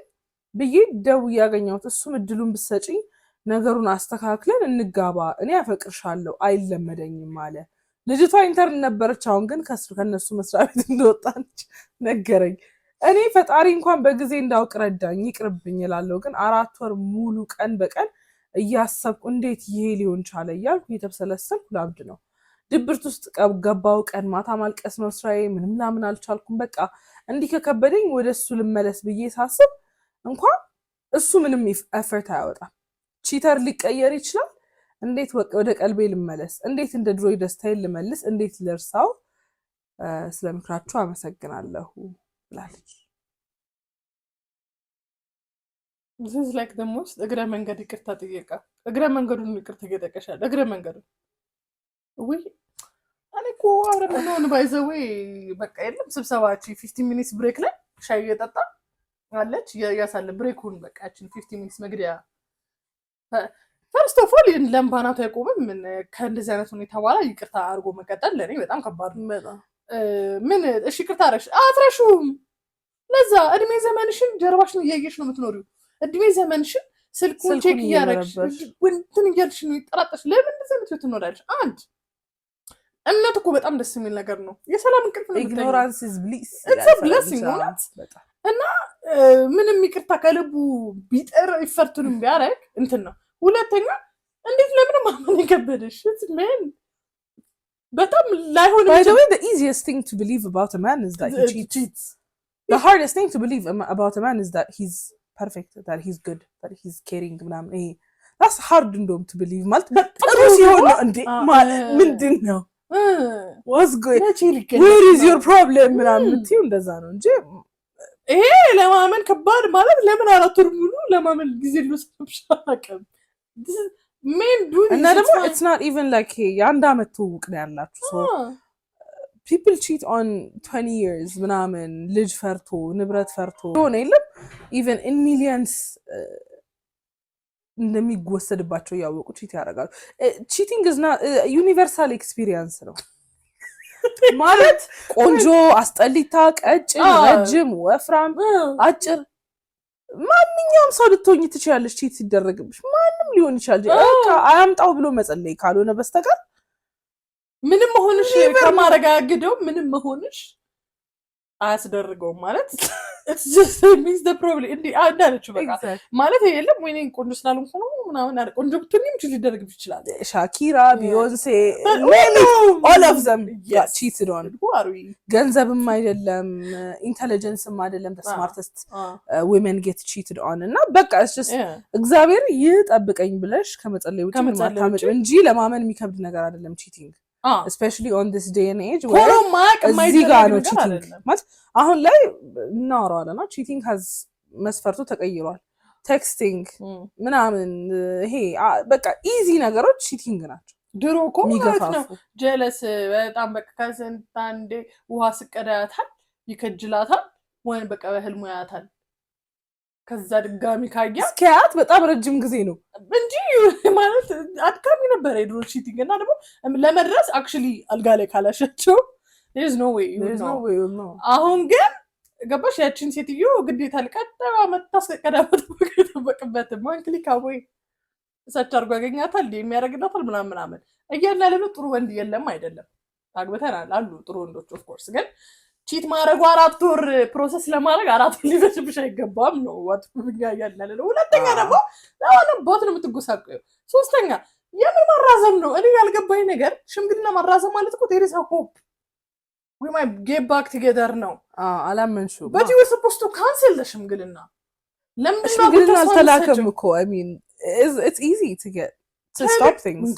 ብዬ ደውዬ ያገኘሁት። እሱም እድሉን ብትሰጪኝ ነገሩን አስተካክለን እንጋባ፣ እኔ ያፈቅርሻለሁ፣ አይለመደኝም አለ። ልጅቷ ኢንተርን ነበረች። አሁን ግን ከነሱ መስሪያ ቤት እንደወጣች ነገረኝ። እኔ ፈጣሪ እንኳን በጊዜ እንዳውቅ ረዳኝ፣ ይቅርብኝ እላለሁ። ግን 4 ወር ሙሉ ቀን በቀን እያሰብኩ እንዴት ይሄ ሊሆን ቻለ እያልኩ እየተብሰለሰልኩ ላብድ ነው። ድብርት ውስጥ ገባው። ቀን ማታ ማልቀስ ነው ስራዬ። ምንም ላምን አልቻልኩም። በቃ እንዲህ ከከበደኝ ወደ እሱ ልመለስ ብዬ ሳስብ እንኳን እሱ ምንም ኤፈርት አያወጣም። ቺተር ሊቀየር ይችላል። እንዴት ወደ ቀልቤ ልመለስ? እንዴት እንደ ድሮ ደስታዬን ልመልስ? እንዴት ልርሳው? ስለምክራችሁ አመሰግናለሁ ብላለች። this is like the most እግረ መንገድ ይቅርታ ጠየቃ። እግረ መንገዱን ይቅርታ እየጠየቀሻል። እግረ መንገዱን ወይ እኔ እኮ አብረን ነው ባይዘው በቃ የለም ስብሰባች 15 ሚኒትስ ብሬክ ላይ ሻይ እየጠጣ አለች ያሳለ ብሬኩን በቃችን 15 ሚኒትስ መግዲያ ፈርስት ኦፍ ኦል ለምባናቱ አይቆምም። ምን ከእንደዚህ አይነት ሁኔታ በኋላ ይቅርታ አድርጎ መቀጠል ለኔ በጣም ከባድ ነው። ምን እሺ ይቅርታ አረሽ አትረሹም። ለዛ እድሜ ዘመንሽን ጀርባሽን እያየሽ ነው የምትኖሪው። እድሜ ዘመንሽን ስልኩን ቼክ እያደረግሽ እንትን እያልሽ ነው ይጠራጠሽ። ለምን እንደዚህ አይነት ህይወት ትኖሪያለሽ? አንድ እምነት እኮ በጣም ደስ የሚል ነገር ነው። የሰላም እንቅልፍ ነው። ኢግኖራንስ ኢዝ ብሊስ ኢትስ አ ብሌሲንግ እና ምንም ይቅርታ ከልቡ ቢጠር ይፈርቱንም ቢያረግ እንትን ነው። ሁለተኛ እንዴት ለምን ማመን ይከበደሽ? ምን በጣም ላይሆን By the way, the easiest thing to believe about a man is that he cheats. The hardest thing to believe about a man is that he's perfect, that he's good, that he's caring ምናምን ይሄ that's hard እንደውም to believe ማለት ጥሩ ሲሆን ነው እንዴ ምንድን ነው what's good where is your problem ምናምን የምትይው እንደዛ ነው እንጂ ይሄ ለማመን ከባድ ማለት ለምን 4 ወር ሙሉ ለማመን ጊዜ ልወስድብሻለሁ ሜን ዱ እና ደግሞ it's not even like የአንድ አመት ትውውቅ ነው ያላችሁ so people cheat on 20 years ምናምን ልጅ ፈርቶ ንብረት ፈርቶ ሆነ የለም even in millions እንደሚወሰድባቸው ያወቁ ቺት ያደርጋሉ። cheating is not universal experience ነው ማለት ቆንጆ፣ አስጠሊታ፣ ቀጭን፣ ረጅም፣ ወፍራም፣ አጭር ማንኛውም ሰው ልትሆኚ ትችላለሽ። ቺት ሲደረግብሽ ማንም ሊሆን ይችላል። አያምጣው ብሎ መጸለይ ካልሆነ በስተቀር ምንም መሆንሽ ከማረጋግደው ምንም መሆንሽ አያስደርገውም ማለት it's just means the problem እንዴ አንዳለችው በቃ ማለት የለም ወይ ነኝ ቆንጆ ስላልሆንኩ ነው ምናምን አይደል ቆንጆ ብትሆኚም ቺት ሊደረግብሽ ይችላል። ሻኪራ፣ ቢዮንሴ all of them got cheated on። ገንዘብም አይደለም ኢንተለጀንስም አይደለም the smartest women get cheated on እና በቃ it's just እግዚአብሔር ይጠብቀኝ ብለሽ ከመጸለይ ውጪ ማታመጭ እንጂ ለማመን የሚከብድ ነገር አይደለም cheating. especially on this day and age where እዚህ ጋር ነው cheating ማለት አሁን ላይ እናወራዋለን እና cheating has መስፈርቱ ተቀይሯል። ቴክስቲንግ ምናምን ይሄ በቃ ኢዚ ነገሮች cheating ናቸው። ድሮ እኮ ማለት ነው ጀለስ በጣም በቃ ከስንት አንዴ ውሃ ስቀዳያታል ይከጅላታል ወይን በቃ በህልሙ ያያታል ከዛ ድጋሚ ካያ ስካት በጣም ረጅም ጊዜ ነው እንጂ ማለት አድካሚ ነበር የድሮ cheating እና ደግሞ ለመድረስ actually አልጋ ላይ ካላሻቸው there is no way no አሁን ግን ገባሽ ያቺን ሴትዮ ግዴታ ልቀጠባ መታስቀዳበት በቀበት ማንክሊ ካቦይ ሰች አርጓ ያገኛታል የሚያረግዳታል ምናምን እያናለ ጥሩ ወንድ የለም አይደለም አግበተናል አሉ ጥሩ ወንዶች ኦፍ ኮርስ ግን ቺት ማረጉ 4 ወር ፕሮሰስ ለማድረግ 4 ወር ሊፈጅብሽ አይገባም ነው ዋት ብኛ ያያለ ነው። ሁለተኛ ደግሞ ለምን ቦት ነው የምትጎሳቀው? ሶስተኛ የምን ማራዘም ነው? እኔ ያልገባኝ ነገር ሽምግልና ማራዘም ማለት እኮ there is a hope we might get back together ነው። አላመንሽው but you were supposed to cancel the ሽምግልና ለምን ነው ሽምግልና አልተላከም እኮ I mean it's easy to get to stop things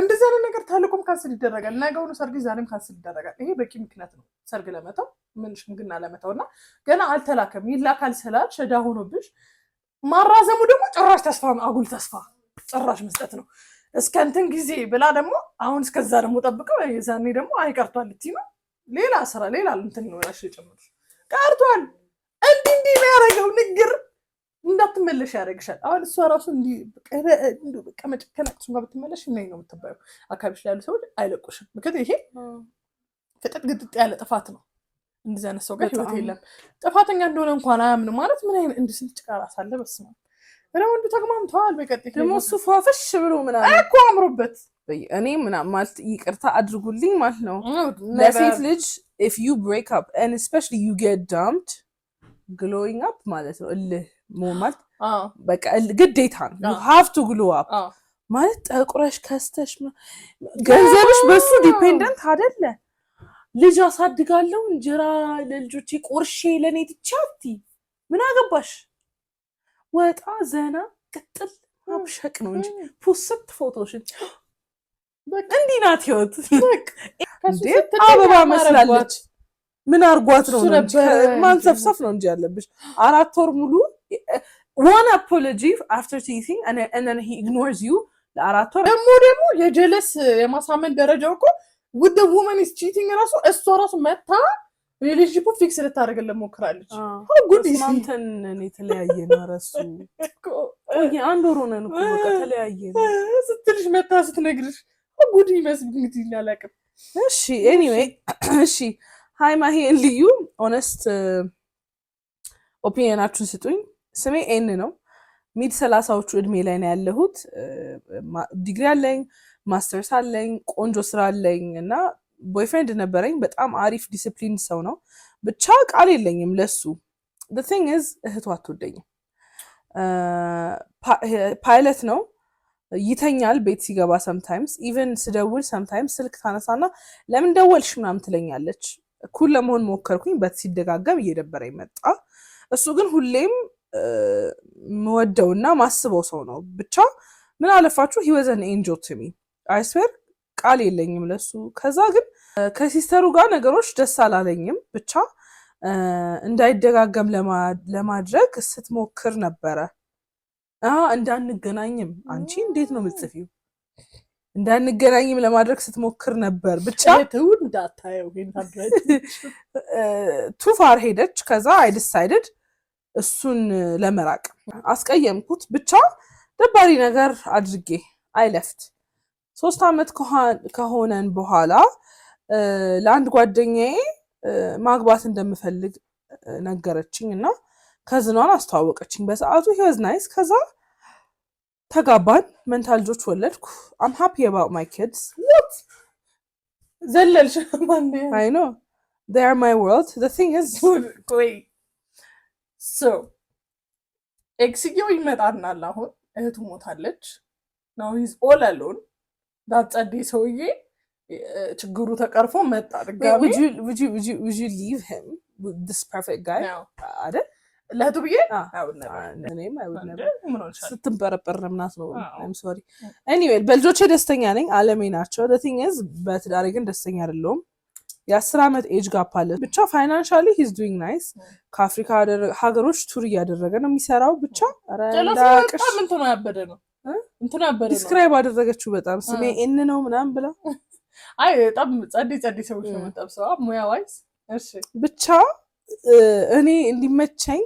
እንደዛ ነገር ታልቆም ካንስል ይደረጋል። ነገውኑ ሰርግ ዛሬም ካንስል ይደረጋል። ይሄ በቂ ምክንያት ነው ሰርግ ለመተው ምን ሽምግልና ለመተውና ገና አልተላከም ይላካል ስላል ሸዳ ሆኖብሽ ማራዘሙ ደግሞ ጭራሽ ተስፋ አጉል ተስፋ ጭራሽ መስጠት ነው እስከ እንትን ጊዜ ብላ ደግሞ አሁን እስከዛ ደግሞ ጠብቀው የዛኔ ደግሞ አይቀርቷል እቲ ነው ሌላ ስራ ሌላ እንትን ነው ያሽ ጨምር ቀርቷል እንዴ ነው ያረጋው ንግር እንዳትመለሽ ያረግሻል። አሁን እሷ ራሱ እንዲ በቃ መጨከናችሁ ጋር ብትመለሽ ነኝ ነው የምትባየው። አካባቢሽ ላይ ያሉ ሰዎች አይለቁሽም። ምክንያቱም ይሄ ፍጥጥ ግጥጥ ያለ ጥፋት ነው። እንደዛ አይነት ሰው ጋር ህይወት የለም። ጥፋተኛ እንደሆነ እንኳን አያምንም ማለት ምን አይነት እንደ ስንት ጭቃራ ሳለ በስማ ወንዱ ተግማምተዋል። በቀጥታ ደግሞ እሱ ፏፈሽ ብሎ ምናምን እኮ አምሮበት እኔ ምናምን ማለት ይቅርታ አድርጉልኝ ማለት ነው ለሴት ልጅ if you break up and especially you get dumped glowing up ማለት ነው እልህ ማለት በቃ ግዴታ ነው you have to glow up ማለት ጠቁረሽ ከስተሽ ገንዘብሽ በሱ ዲፔንደንት አይደለ ልጅ አሳድጋለሁ እንጀራ ለልጆቼ ቆርሼ ለኔ ትቻቲ ምን አገባሽ ወጣ ዘና ቅጥል አብሸቅ ነው እንጂ ፖስት ፎቶሽን በቃ እንዲህ ናት ህይወት በቃ አበባ መስላለች ምን አርጓት ነው ማንሰፍሰፍ ነው እንጂ ያለብሽ 4 ወር ሙሉ one apology after cheating and then he ignores you ለአራት ወር ደግሞ የጀለስ የማሳመን ደረጃው እኮ with the woman is cheating ራሱ እሷ ራሱ መታ ሪሌሽንሺፑ ፊክስ ልታደርግለት ሞክራለች። ጉድ ማንተን እኔ ተለያየ ነው ራሱ እኮ አንድ ወር ሆነን እኮ በቃ ተለያየ ስትልሽ መታ ስትነግርሽ ጉድ ይመስል እንግዲህ ላላቀም እሺ anyway እሺ ሃይ ማሂ ልዩ ኦነስት ኦፒኒየናችሁን ስጡኝ። ስሜ ኤን ነው። ሚድ 30ዎቹ እድሜ ላይ ነው ያለሁት። ዲግሪ አለኝ፣ ማስተርስ አለኝ፣ ቆንጆ ስራ አለኝ እና ቦይፍሬንድ ነበረኝ። በጣም አሪፍ ዲሲፕሊን ሰው ነው። ብቻ ቃል የለኝም ለሱ። the thing is እህቱ አትወደኝም። ፓይለት ነው። ይተኛል ቤት ሲገባ sometimes even ስደውል sometimes ስልክ ታነሳና ለምን ደወልሽ ምናምን ትለኛለች። ኩል ለመሆን ሞከርኩኝ በት ሲደጋገም እየደበረኝ መጣ። እሱ ግን ሁሌም መወደውና ማስበው ሰው ነው። ብቻ ምን አለፋችሁ he was an angel to me I swear ቃል የለኝም ለሱ። ከዛ ግን ከሲስተሩ ጋር ነገሮች ደስ አላለኝም። ብቻ እንዳይደጋገም ለማድረግ ስትሞክር ነበረ። እንዳንገናኝም አንቺ እንዴት ነው የምትጽፊው? እንዳንገናኝም ለማድረግ ስትሞክር ነበር። ብቻ ተውን እንዳታየው ግን ቱ ፋር ሄደች። ከዛ I decided እሱን ለመራቅ አስቀየምኩት። ብቻ ደባሪ ነገር አድርጌ I left 3 አመት ከሆነን በኋላ ለአንድ ጓደኛዬ ማግባት እንደምፈልግ ነገረችኝ እና ከዝኗን አስተዋወቀችኝ በሰዓቱ he was nice ከዛ ተጋባን መንታ ልጆች ወለድኩ I'm happy about my kids what ዘለልሽ ማንዴ I know they are my world the thing is wait so ኤክስጊዮ ይመጣናል አሁን እህቱ ሞታለች now he's all alone ዳጸዲ ሰውዬ ችግሩ ተቀርፎ መጣ ድጋሚ would you leave him with this perfect guy አይደል ለቱ ብዬ እኔም I would never ስትንበረበር ምናት ነው I'm sorry anyway በልጆቼ ደስተኛ ነኝ አለሜ ናቸው the thing is በትዳሬ ግን ደስተኛ አይደለሁም የ10 ዓመት ኤጅ ጋፕ አለ ብቻ ፋይናንሻሊ he's doing nice ከአፍሪካ ሀገሮች ቱር እያደረገ ነው የሚሰራው ብቻ ረዳቅሽ እንትና ያበደ ነው እንትና ያበደ ነው ዲስክራይብ አደረገችው በጣም ስሜ ኤን ነው ምናምን ብላ አይ በጣም ጸዲ ሰዎች ነው የምጠብሰው ሙያ ዋይስ እሺ ብቻ እኔ እንዲመቸኝ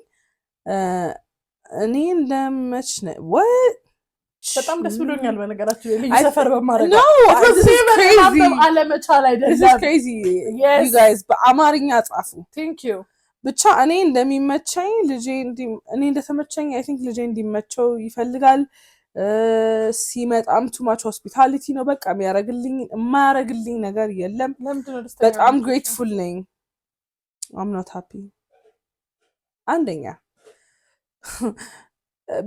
እኔ እንደመች ነው what በጣም ደስ ብሎኛል በነገራችሁ ልጅ ሰፈር በማድረግ no አለመቻል አይደለም this is crazy you guys በአማርኛ ጻፉ thank you ብቻ እኔ እንደሚመቸኝ ልጄ እኔ እንደተመቸኝ I think ልጄ እንዲመቸው ይፈልጋል ሲመጣም too much hospitality ነው በቃ የማያረግልኝ ነገር የለም በጣም grateful ነኝ I'm not happy አንደኛ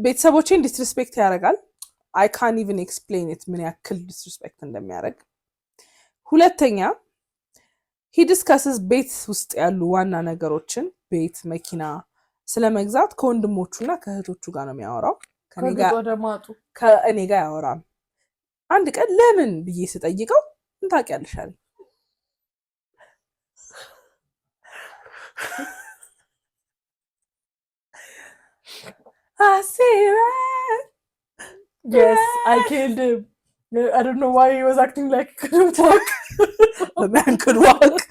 ቤተሰቦቼን ዲስሪስፔክት ያደርጋል I can't even explain it ምን ያክል ዲስሪስፔክት እንደሚያደርግ ሁለተኛ he discusses ቤት ውስጥ ያሉ ዋና ነገሮችን ቤት መኪና ስለመግዛት ከወንድሞቹና ከእህቶቹ ጋር ነው የሚያወራው ከእኔ ጋር ያወራም አንድ ቀን ለምን ብዬ ስጠይቀው እንታውቂያለሽ አለ I see that yes I killed him I don't know why he was acting like he couldn't walk the man could walk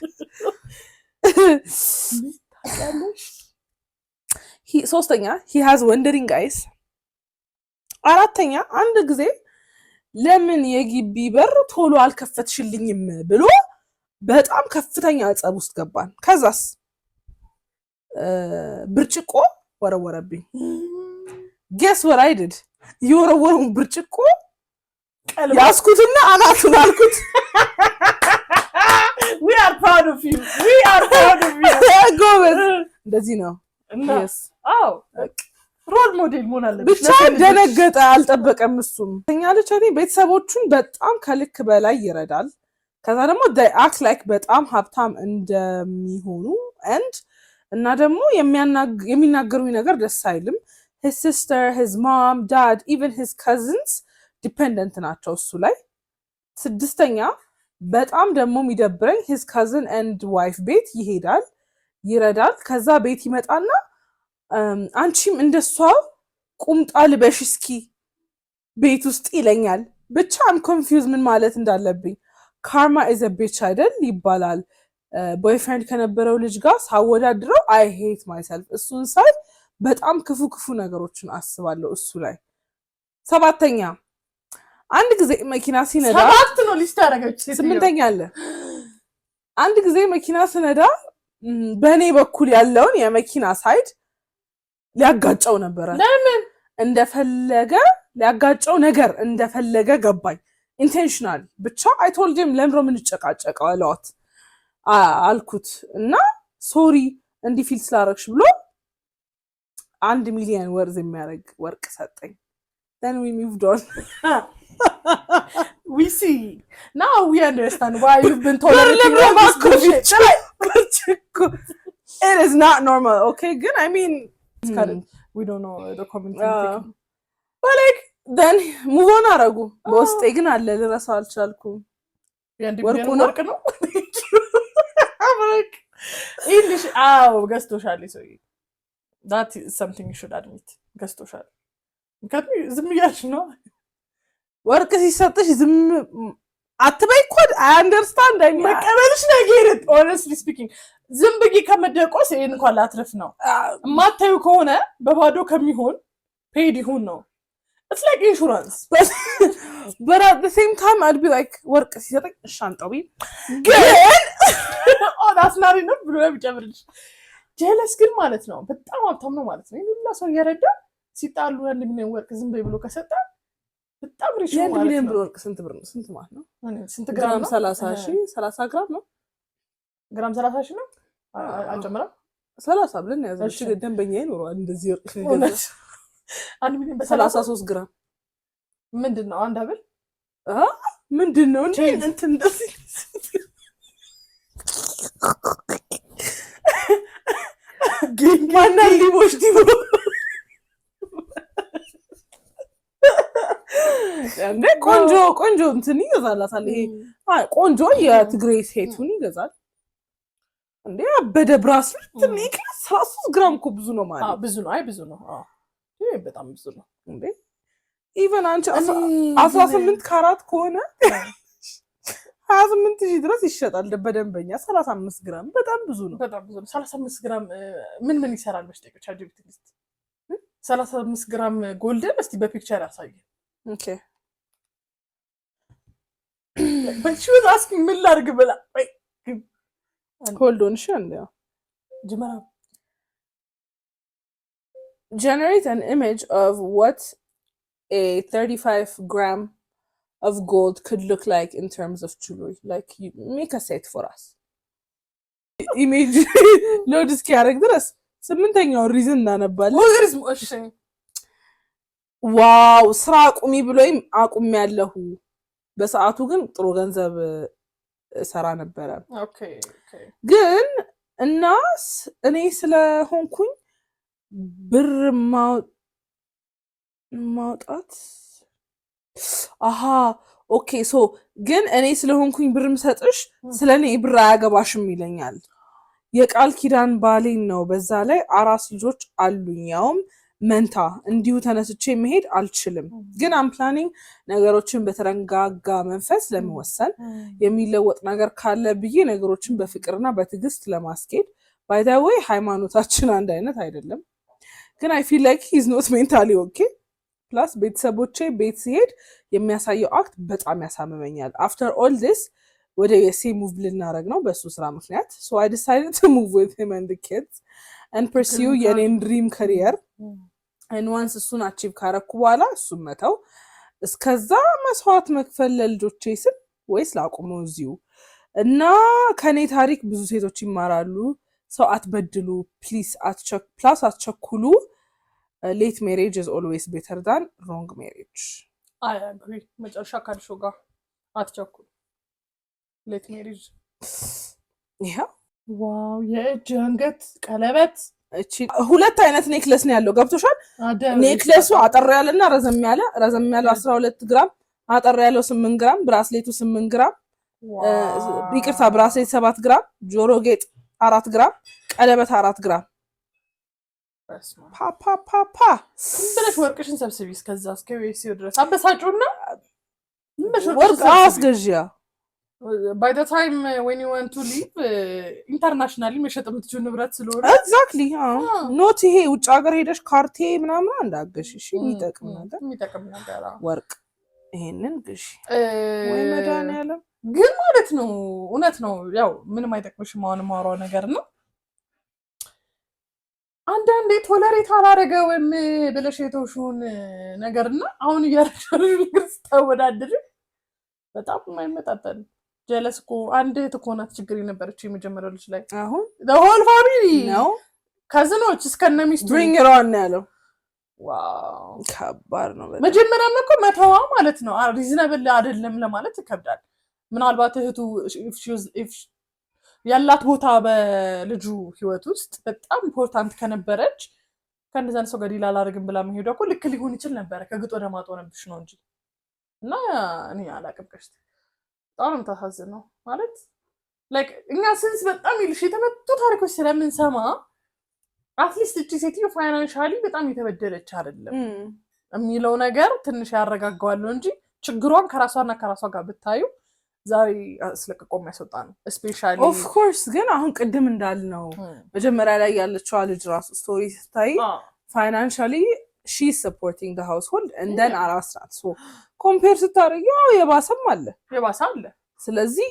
ሶስተኛ he has wandering eyes አራተኛ አንድ ጊዜ ለምን የግቢ በር ቶሎ አልከፈትሽልኝም ብሎ በጣም ከፍተኛ ጸብ ውስጥ ገባን ከዛስ ብርጭቆ ወረወረብኝ guess what I did የወረወረው ብርጭቆ ያስኩትና አናቱን አልኩት we are proud of you ጎበዝ እንደዚህ ነው yes አዎ ሮል ሞዴል ሆነ አለ ብቻ ደነገጠ አልጠበቀም እሱም ተኛለች እኔ ቤተሰቦቹን በጣም ከልክ በላይ ይረዳል ከዛ ደግሞ they act like በጣም ሀብታም እንደሚሆኑ እና ደግሞ የሚናገሩኝ ነገር ደስ አይልም his sister his mom dad even his cousins dependent ናቸው እሱ ላይ ስድስተኛ በጣም ደግሞ የሚደብረኝ his cousin and wife ቤት ይሄዳል ይረዳል ከዛ ቤት ይመጣና አንቺም እንደሷ ቁምጣ ልበሽ እስኪ ቤት ውስጥ ይለኛል ብቻ I'm confused ምን ማለት እንዳለብኝ karma is a bitch አይደል ይባላል ቦይፍሬንድ ከነበረው ልጅ ጋር ሳወዳድረው I hate myself እሱን ሳይ በጣም ክፉ ነገሮችን አስባለሁ እሱ ላይ ሰባተኛ አንድ ጊዜ መኪና ሲነዳ ሰባት ነው ሊስት ያደረገች ስምንተኛ አለ አንድ ጊዜ መኪና ሲነዳ በእኔ በኩል ያለውን የመኪና ሳይድ ሊያጋጨው ነበር ለምን እንደፈለገ ሊያጋጨው ነገር እንደፈለገ ገባኝ ኢንቴንሽናል ብቻ I told him ለምሮ ምን ጨቃጨቀው አለዋት አልኩት እና ሶሪ እንዲፊል ስላረክሽ ብሎ 1 ሚሊዮን ወርዝ የሚያደርግ ወርቅ ሰጠኝ then we moved on we see now we understand why you've been tolerating it is not normal okay good I mean we don't know the community but like then move on አረጉ በውስጤ ግን አለ ልረሳው አልቻልኩም ወርቁ ነው ኢንግሊሽ አው ገስቶሻል ሰውዬ that is something you should admit ገስቶሻል ምክንያቱም ዝም እያልሽ ነው ወርቅ ሲሰጥሽ ዝም አትበይ እኮ I understand መቀበልሽ ነገር honestly speaking ዝም ብዬ ከመደቆስ ይሄን እንኳን ላትረፍ ነው ማታዩ ከሆነ በባዶ ከሚሆን ፔድ ይሁን ነው it's like insurance but at the same time I'd be like work ሲሰጠኝ ሻንጣው ግን oh that's not enough ብሎ ያብጨብርልሽ ጀለስ ግን ማለት ነው በጣም ሀብታም ነው ማለት ነው ሁላ ሰው እየረዳ ሲጣሉ 1 ሚሊዮን ወርቅ ዝም ብሎ ከሰጠ በጣም ሪች ነው ማለት ነው 1 ሚሊዮን ወርቅ ስንት ብር ነው ስንት ማለት ነው ስንት ግራም ነው 30 ግራም ነው ግራም 30 ሺህ ነው አጨምራ 30 ብለን ያዘው እሺ ደንበኛ ይኖረዋል እንደዚህ ወርቅ እውነት 1 ሚሊዮን በ33 ግራም ምንድነው አንድ ሀብል ምንድነው እንት እንደዚህ ማና ሊቦሽ ዲቦ እንደ ቆንጆ እንትን ይገዛላታል ይሄ ቆንጆ የትግሬ ሴቱን ይገዛል እንዴ አበደ ብራስሌት ኔክለስ 33 ግራም እኮ ብዙ ነው ማለት ብዙ ነው አይ ብዙ ነው ይሄ በጣም ብዙ ነው እንዴ ኢቨን አንቺ 18 ካራት ከሆነ 28000 ድረስ ይሸጣል በደንበኛ 35 ግራም በጣም ብዙ ነው 35 ግራም ምን ይሰራል በስተቀር ቻርጅ ሊስት 35 ግራም ጎልደን እስቲ በፒክቸር ያሳየ ኦኬ but she was asking ምን ላድርግ ብላ hold on shanda ጀመራ generate an image of what a 35 gram of gold could look like in terms of jewelry like you make a set for us image load እስኪያደርግ ድረስ 8ኛው ሪዝን እናነባለን እሺ ዋው ስራ አቁሚ ብሎኝ አቁም ያለሁ በሰዓቱ ግን ጥሩ ገንዘብ ሰራ ነበር ኦኬ ግን እና እኔ ስለሆንኩኝ ብር ማውጣት ኦኬ ሶ ግን እኔ ስለሆንኩኝ ብር ምሰጥሽ ስለኔ ብር አያገባሽም ይለኛል የቃል ኪዳን ባሌን ነው በዛ ላይ 4 ልጆች አሉኝ ያውም መንታ እንዲሁ ተነስቼ መሄድ አልችልም ግን አም ፕላኒንግ ነገሮችን በተረጋጋ መንፈስ ለመወሰን የሚለወጥ ነገር ካለ ብዬ ነገሮችን በፍቅርና በትዕግስት ለማስኬድ by the way ሃይማኖታችን አንድ አይነት አይደለም ግን I feel like he's not mentally okay plus ቤተሰቦቼ ቤት ሲሄድ የሚያሳየው አክት በጣም ያሳመመኛል after all this ወደ የሴ ሙቭ ልናረግ ነው በሱ ስራ ምክንያት so I decided to move with him and the kids and pursue የኔን dream career and once እሱን achieve ካረኩ በኋላ እሱን መተው እስከዛ መስዋዕት መክፈል ለልጆቼ ስል ወይስ ላቁመው እዚሁ እና ከኔ ታሪክ ብዙ ሴቶች ይማራሉ ሰው አትበድሉ ፕሊዝ አትቸኩሉ late marriage is always better than wrong marriage I agree መጨረሻ ካልሽው ጋር አትቸኩሉ late marriage ዋው የእጅ አንገት ቀለበት እቺ ሁለት አይነት ኔክለስ ነው ያለው ገብቶሻል ኔክለሱ አጠር ያለና ረዘም ያለ 12 ግራም አጠር ያለው 8 ግራም ብራስሌቱ 8 ግራም ቢቅርታ ብራስሌት 7 ግራም ጆሮ ጌጥ 4 ግራም ቀለበት 4 ግራም ፓ ብለሽ ወርቅሽን ሰብስቢ እስከዛ እስከ ዩኤስኤ ድረስ አበሳጩና ወርቅ አስገዢያ by the time when you want to leave internationally መሸጥ የምትችይው ንብረት ስለሆነ exactly ኖት ይሄ ውጭ ሀገር ሄደሽ ካርቴ ምናምን እንዳገሽ እሺ የሚጠቅም ነገር ወርቅ ይሄንን ግዢ ወይ መዳን ያለ ግን ማለት ነው እውነት ነው ያው ምንም አይጠቅምሽም አሁን ማውራው ነገር ነው አንዳንዴ ቶለሬት አላረገውም ብለሽ የተውሽውን ነገርና አሁን ያረጋሽ ነገር ተወዳደረ በጣም የማይመጣጠን ጀለስኮ አንድ ተኮናት ችግር የነበረች የመጀመሪያው ልጅ ላይ አሁን the whole family ነው ካዝኖች እስከነ ሚስቱ bring it on ያለው ዋው ከባድ ነው በጣም መጀመሪያም እኮ መተዋ ማለት ነው ሪዝነብል አይደለም ለማለት ይከብዳል ምናልባት እህቱ if ያላት ቦታ በልጁ ህይወት ውስጥ በጣም ኢምፖርታንት ከነበረች ከነዛን ሰው ጋር ዲላላ አረግን ብላ መሄዷ እኮ ልክ ሊሆን ይችል ነበር ከግጦ ደማጦ ነብሽ ነው እንጂ እና እኔ አላቀብቀሽ በጣም ተሐዘነው ማለት like እኛ ስንስ በጣም ይልሽ የተመጡ ታሪኮች ስለምንሰማ አትሊስት እቺ ሴትዮ ፋይናንሻሊ በጣም የተበደለች አይደለም የሚለው ነገር ትንሽ ያረጋጋዋል እንጂ ችግሯን ከራሷና ከራሷ ጋር ብታዩ ዛሬ ስለቀቆም ያስወጣ ነው especially of course ግን አሁን ቅድም እንዳልነው መጀመሪያ ላይ ያለችው ልጅ ራሱ ስቶሪ ስታይ ፋይናንሻሊ she's supporting the household and then አራስ ናት so compare ስታደርጊው የባሰም አለ ስለዚህ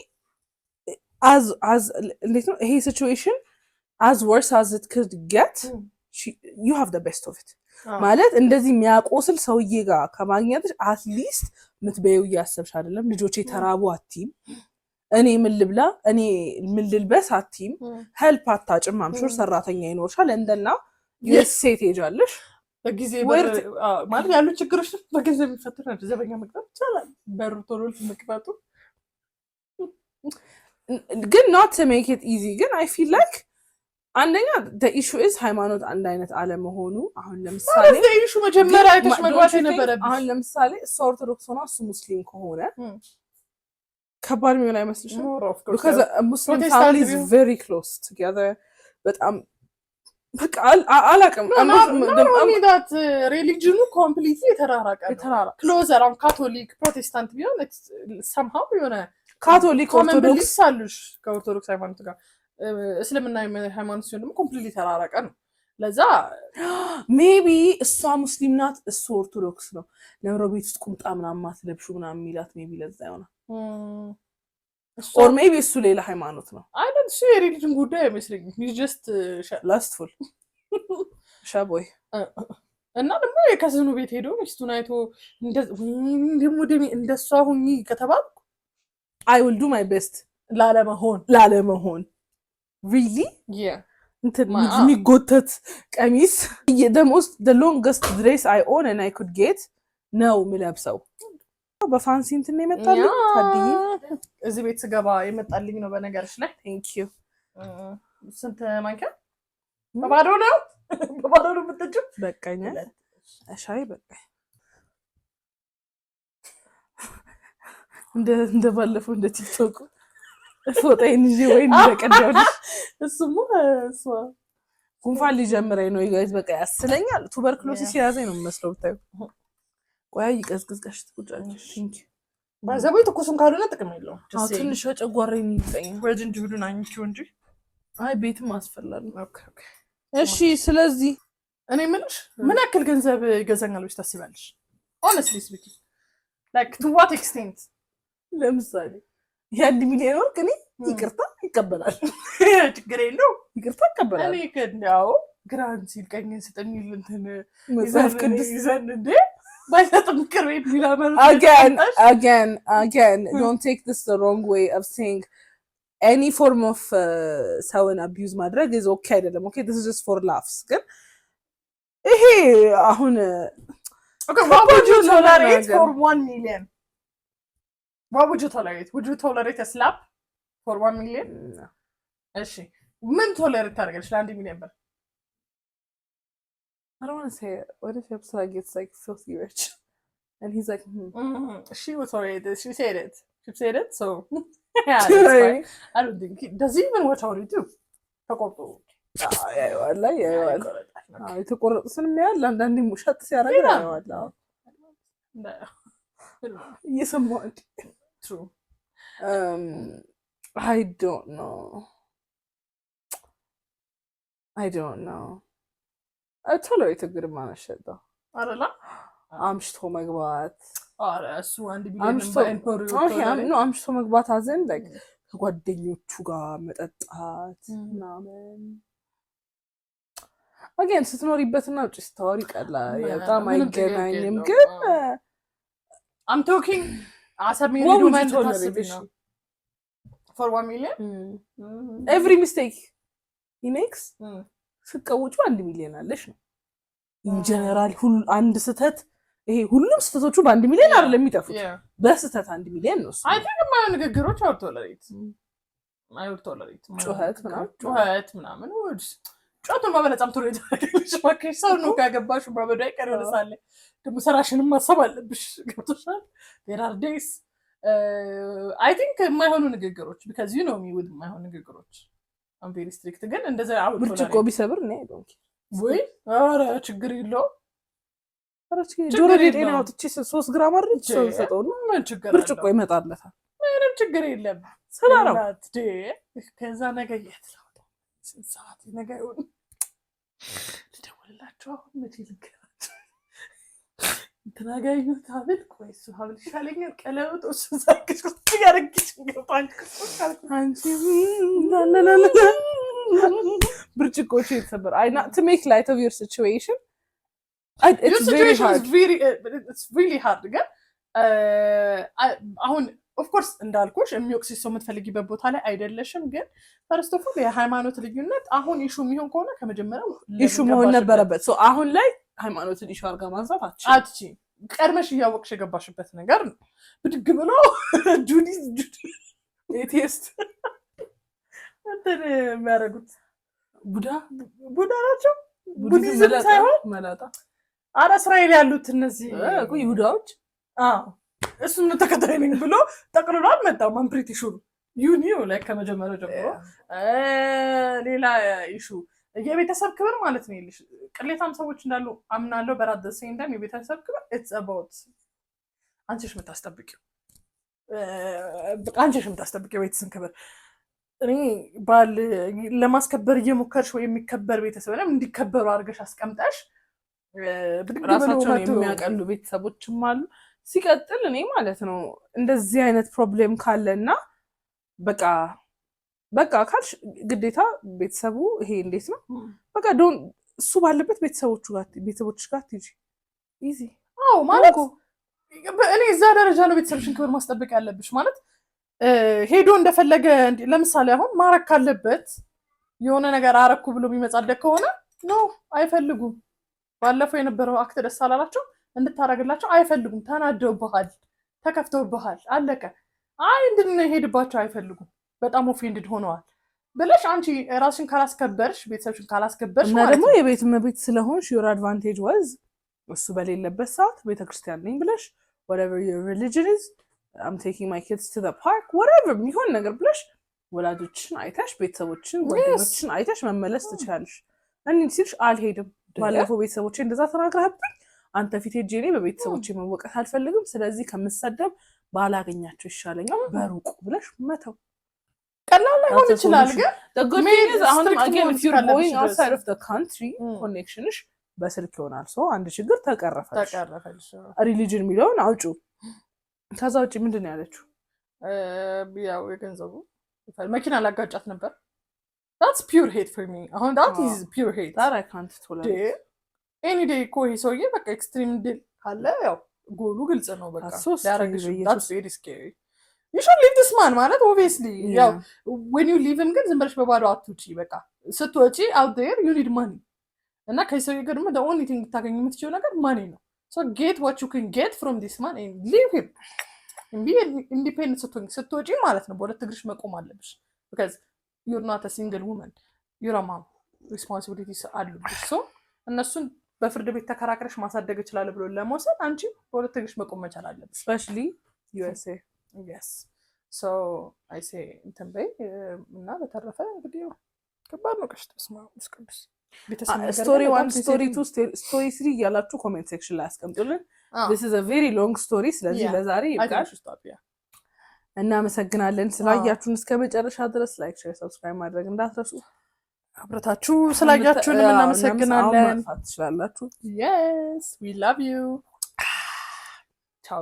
as እንዴት ነው ይሄ situation as worse as it could get you have the best of it ማለት እንደዚህ የሚያቆስል ሰውዬ ጋር ከማግኘትሽ at least ምትበይው እያሰብሽ አይደለም ልጆቼ ተራቡ አትይም እኔ ምን ልብላ እኔ ምን ልልበስ አትይም ሄልፕ አታጭም አምሹር ሰራተኛ ይኖርሻል እንደና የሴት ሄጃለሽ በጊዜ ማለት ያሉ ችግሮች በጊዜ የሚፈቱ ናቸው ዘበኛ መቅጠር ይቻላል በሩ ቶሎ መቅጠቱ ግን not to make it easy ግን I feel like አንደኛ the issue is ሃይማኖት አንድ አይነት አለመሆኑ አሁን ለምሳሌ the issue መጀመሪያ አይተሽ መግባት የነበረብሽ አሁን ለምሳሌ እሱ ኦርቶዶክስ ሆና እሱ ሙስሊም ከሆነ ከባድ የሚሆን አይመስልሽም because a Muslim family is very close together በጣም በቃ አላቅም that religion completely የተራራቀ closer on Catholic Protestant ቢሆን somehow የሆነ ካቶሊክ ኦርቶዶክስ አሉሽ ከኦርቶዶክስ ሃይማኖት ጋር እስልምና ሃይማኖት ሲሆን ደግሞ ኮምፕሊት ተራራቀ ነው ለዛ ሜቢ እሷ ሙስሊም ናት እሱ ኦርቶዶክስ ነው ለምሮ ቤት ውስጥ ቁምጣ ምናምን ማትለብሹ ምናምን ሚላት ሜቢ ለዛ ይሆናል or maybe እሱ ሌላ ሃይማኖት ነው I don't see a religion ጉዳይ አይመስለኝም he's just lustful ሻቦይ እና ደግሞ የከሰኑ ቤት ሄዶ ሚስቱን አይቶ እንደሷ ሁኚ ከተባልኩ I will do my best ላለመሆን really yeah እንትን የሚጎተት ቀሚስ the longest dress I own and I could get ነው ምለብሰው በፋንሲ እንትን የመጣልኝ ታድዬ እዚህ ቤት ስገባ የመጣልኝ ነው በነገርሽ ላይ thank you ስንት ማንኪያ በባዶ ነው የምትጠጪው በቃኛ ሻይ በቃኝ እንደ ባለፈው እንደ ቲክቶክ ፎቶዬን ይዤ ወይ እንደቀዳሁልሽ እሱማ እሷ ጉንፋን ሊጀምረኝ ነው ጋይስ በቃ ያስለኛል ቱበርክሎሲስ ያዘኝ ነው የሚመስለው ብታዩ ቆይ ይቀዝቅዝቀሽ ትቁጫለሽ ቲንክ ባዛቦይ ትኩሱን ካልሆነ ጥቅም የለውም ትንሽ ጨጓራዬን ይዘኝ በጅንጅብሉን አንቺው እንጂ አይ ቤትም አስፈላጊ ኦኬ እሺ ስለዚህ እኔ ምን ያክል ገንዘብ ይገዛኛል ብለሽ ታስቢያለሽ honestly speaking like to what extent ለምሳሌ የ1 ሚሊዮን ወርቅ እኔ ይቅርታ ይቀበላል ችግር የለው ይቅርታ ይቀበላል እኔ ከዳው ግራንድ ሲል ቀኝን ስጠኝ እንትን መጽሐፍ ቅዱስ ይዘን እንደ ባይሰጥም ቅርብ ይላል again don't take this the wrong way of saying any form of someone abuse ማድረግ is okay አይደለም okay this is just for laughs ግን ይሄ አሁን okay what would you tolerate for 1 million what would you tolerate would you tolerate a slap for 1 million no እሺ ምን tolerate ታደርጋለሽ ለ1 ሚሊዮን ብር I don't want to say it. What if Epsa gets like filthy rich? And he's like, She was already, she said it, so yeah, that's fine. I don't think, does he even watch how you do? ተቆርጦ የተቆረጡትን የሚያህል አንዳንዴ ሙሻት ሲያደርግ ያዋላ እየሰማሁ true I don't know tolerate a good amount አይደለ አምሽቶ መግባት አረ እሱ 1 ሚሊዮን ነው አምሽቶ መግባት አዘን like ከጓደኞቹ ጋር መጠጣት ምናምን again ስትኖሪበትና ውጪ ስታወሪ ቀላል በጣም አይገናኝም ግን I'm talking as a minimum for 1 million every mistake he makes ስቀውጩ 1 ሚሊዮን አለሽ ነው in general አንድ ስተት ይሄ ሁሉም ስተቶቹ በ1 ሚሊዮን አይደለም የሚጠፉት በስተት 1 ሚሊዮን ነው I think my ንግግሮች are tolerate ጩኸት ምናምን ወድስ ጩኸቱን ማበለጻም tolerate አድርገሽ ማከሽ ሰው ነው ካገባሽ ባበዳ ይቀርልሳለ ደግሞ ሰራሽንም ማሰብ አለብሽ ገብቶሻል there are days I think የማይሆኑ ንግግሮች because you know me with የማይሆኑ ንግግሮች I'm very strict ግን እንደዛ ብርጭቆ ቢሰብር ነው ዶንኪ ወይ አረ ችግር የለው አረ ጆሮ ጤና አውጥቼ 3 ግራም አድርጭ ሰጠው ነው ምን ችግር ብርጭቆ ይመጣለታል ምንም ችግር የለም ሰላም ከዛ ነገር ያትላው ሰዓት ነገር ልደውልላችሁ አሁን መቼ ልገናኝ ተናጋዩት ሀብል ቆይ እሱ ሀብል ይሻለኛል ቀለበት እሱ ሳይክሽ ያረግሽ ገባኝ አንቺ ላላላ ብርጭቆች የተሰበረ I not to make light of your situation it's very hard it's really hard ግን አሁን of course እንዳልኩሽ የሚወቅስሽ ሰው የምትፈልጊበት ቦታ ላይ አይደለሽም ግን first of all የሃይማኖት ልዩነት አሁን ኢሹ የሚሆን ከሆነ ከመጀመሪያው ኢሹ መሆን ነበረበት so አሁን ላይ ሃይማኖትን ኢሹ አድርጋ ማንሳት አትቺ ቀድመሽ እያወቅሽ የገባሽበት ነገር ነው ብድግ ብሎ ጁዲ ኤቲስት እንትን የሚያደርጉት ቡዳ ናቸው ቡዲዝም ሳይሆን መላጣ አረ እስራኤል ያሉት እነዚህ ይሁዳዎች እሱን ተከታይ ነኝ ብሎ ጠቅልሎ አልመጣም I'm pretty sure you knew like ከመጀመሪያው ጀምሮ ሌላ ኢሹ የቤተሰብ ክብር ማለት ነው ይልሽ ቅሌታም ሰዎች እንዳሉ አምናለሁ በራት the same time የቤተሰብ ክብር it's about አንቺሽ የምታስጠብቂው አንቺሽ የምታስጠብቂው የቤተሰብ ክብር እኔ ባል ለማስከበር እየሞከርሽ ወይ የሚከበር ቤተሰብ ነው እንዲከበሩ አድርገሽ አስቀምጣሽ ራሳቸውን የሚያቀሉ ቤተሰቦችም አሉ ሲቀጥል እኔ ማለት ነው እንደዚህ አይነት ፕሮብሌም ካለና በቃ ካልሽ ግዴታ ቤተሰቡ ይሄ እንዴት ነው በቃ እሱ ባለበት ቤተሰቦች ጋር ትጂ ኢዚ ማለት እኔ እዛ ደረጃ ነው ቤተሰብሽን ክብር ማስጠበቅ ያለብሽ ማለት ሄዶ እንደፈለገ ለምሳሌ አሁን ማረክ ካለበት የሆነ ነገር አረኩ ብሎ የሚመጻደቅ ከሆነ ነው አይፈልጉም ባለፈው የነበረው አክት ደስ አላላቸው እንድታረግላቸው አይፈልጉም ተናደውብሃል ተከፍተውብሃል አለቀ እንድንሄድባቸው አይፈልጉም በጣም ኦፌንድድ ሆነዋል ብለሽ አንቺ ራስሽን ካላስከበርሽ ቤተሰብሽን ካላስከበርሽ እና ደግሞ የቤት እመቤት ስለሆንሽ your advantage was እሱ በሌለበት ሰዓት ቤተክርስቲያን ነኝ ብለሽ whatever your religion is I'm taking my kids to the park whatever የሚሆን ነገር ብለሽ ወላጆችን አይተሽ ቤተሰቦችን ጓደኞችን አይተሽ መመለስ ትችላለሽ እኔ ሲልሽ አልሄድም ባለፈው ቤተሰቦቼ እንደዛ ተናግረህብኝ አንተ ፊት ሄጄ እኔ በቤተሰቦቼ መወቀስ አልፈልግም ስለዚህ ከምሰደብ ባላገኛቸው ይሻለኛል በሩቁ ብለሽ መተው ቀላል ላይሆን ይችላል ግን the good thing is አሁንም again if you're going outside of the country connectionሽ በስልክ ይሆናል so አንድ ችግር ተቀረፈልሽ ሪሊጅን የሚለውን አውጩ ከዛ ውጪ ምንድን ነው ያለችው ያው የገንዘቡ መኪና ላጋጫት ነበር that's pure hate for me አሁን that is pure hate that I can't tolerate any day እኮ ይሄ ሰውዬ በቃ ኤክስትሪም ዲል ካለ ያው ጎሉ ግልጽ ነው በቃ ያረግሽ that's very scary you should leave this man ማለት obviously ያው when you leave him ግን ዝም ብለሽ በባዶ አትውጪ በቃ ስትወጪ out there you need money እና ከሰውዬ ጋር ደግሞ the only thing ልታገኙ የምትችይው ነገር money ነው so get what you can get from this man and leave him and be independent ስትወጪ ማለት ነው በሁለት እግርሽ መቆም አለብሽ because you're not a single woman you're a mom responsibilities አሉብሽ so እነሱን በፍርድ ቤት ተከራክረሽ ማሳደግ ይችላል ብሎ ለመውሰድ አንቺ በሁለት እግርሽ መቆም መቻል አለብሽ especially USA yes so I say እንትን በይ እና በተረፈ እንግዲህ ከባድ ነው ቀሽተስ ማለት ቅዱስ story 1 story 2 story 3 ያላችሁ ኮሜንት ሴክሽን ላይ አስቀምጡልን this is a very long story ስለዚህ ለዛሬ ይብቃል እናመሰግናለን ስላያችሁን እስከ መጨረሻ ድረስ ላይክ ሼር ሰብስክራይብ ማድረግ እንዳትረሱ አብራታችሁ ስላያችሁን እናመሰግናለን ማጥፋት ትችላላችሁ yes we love you ciao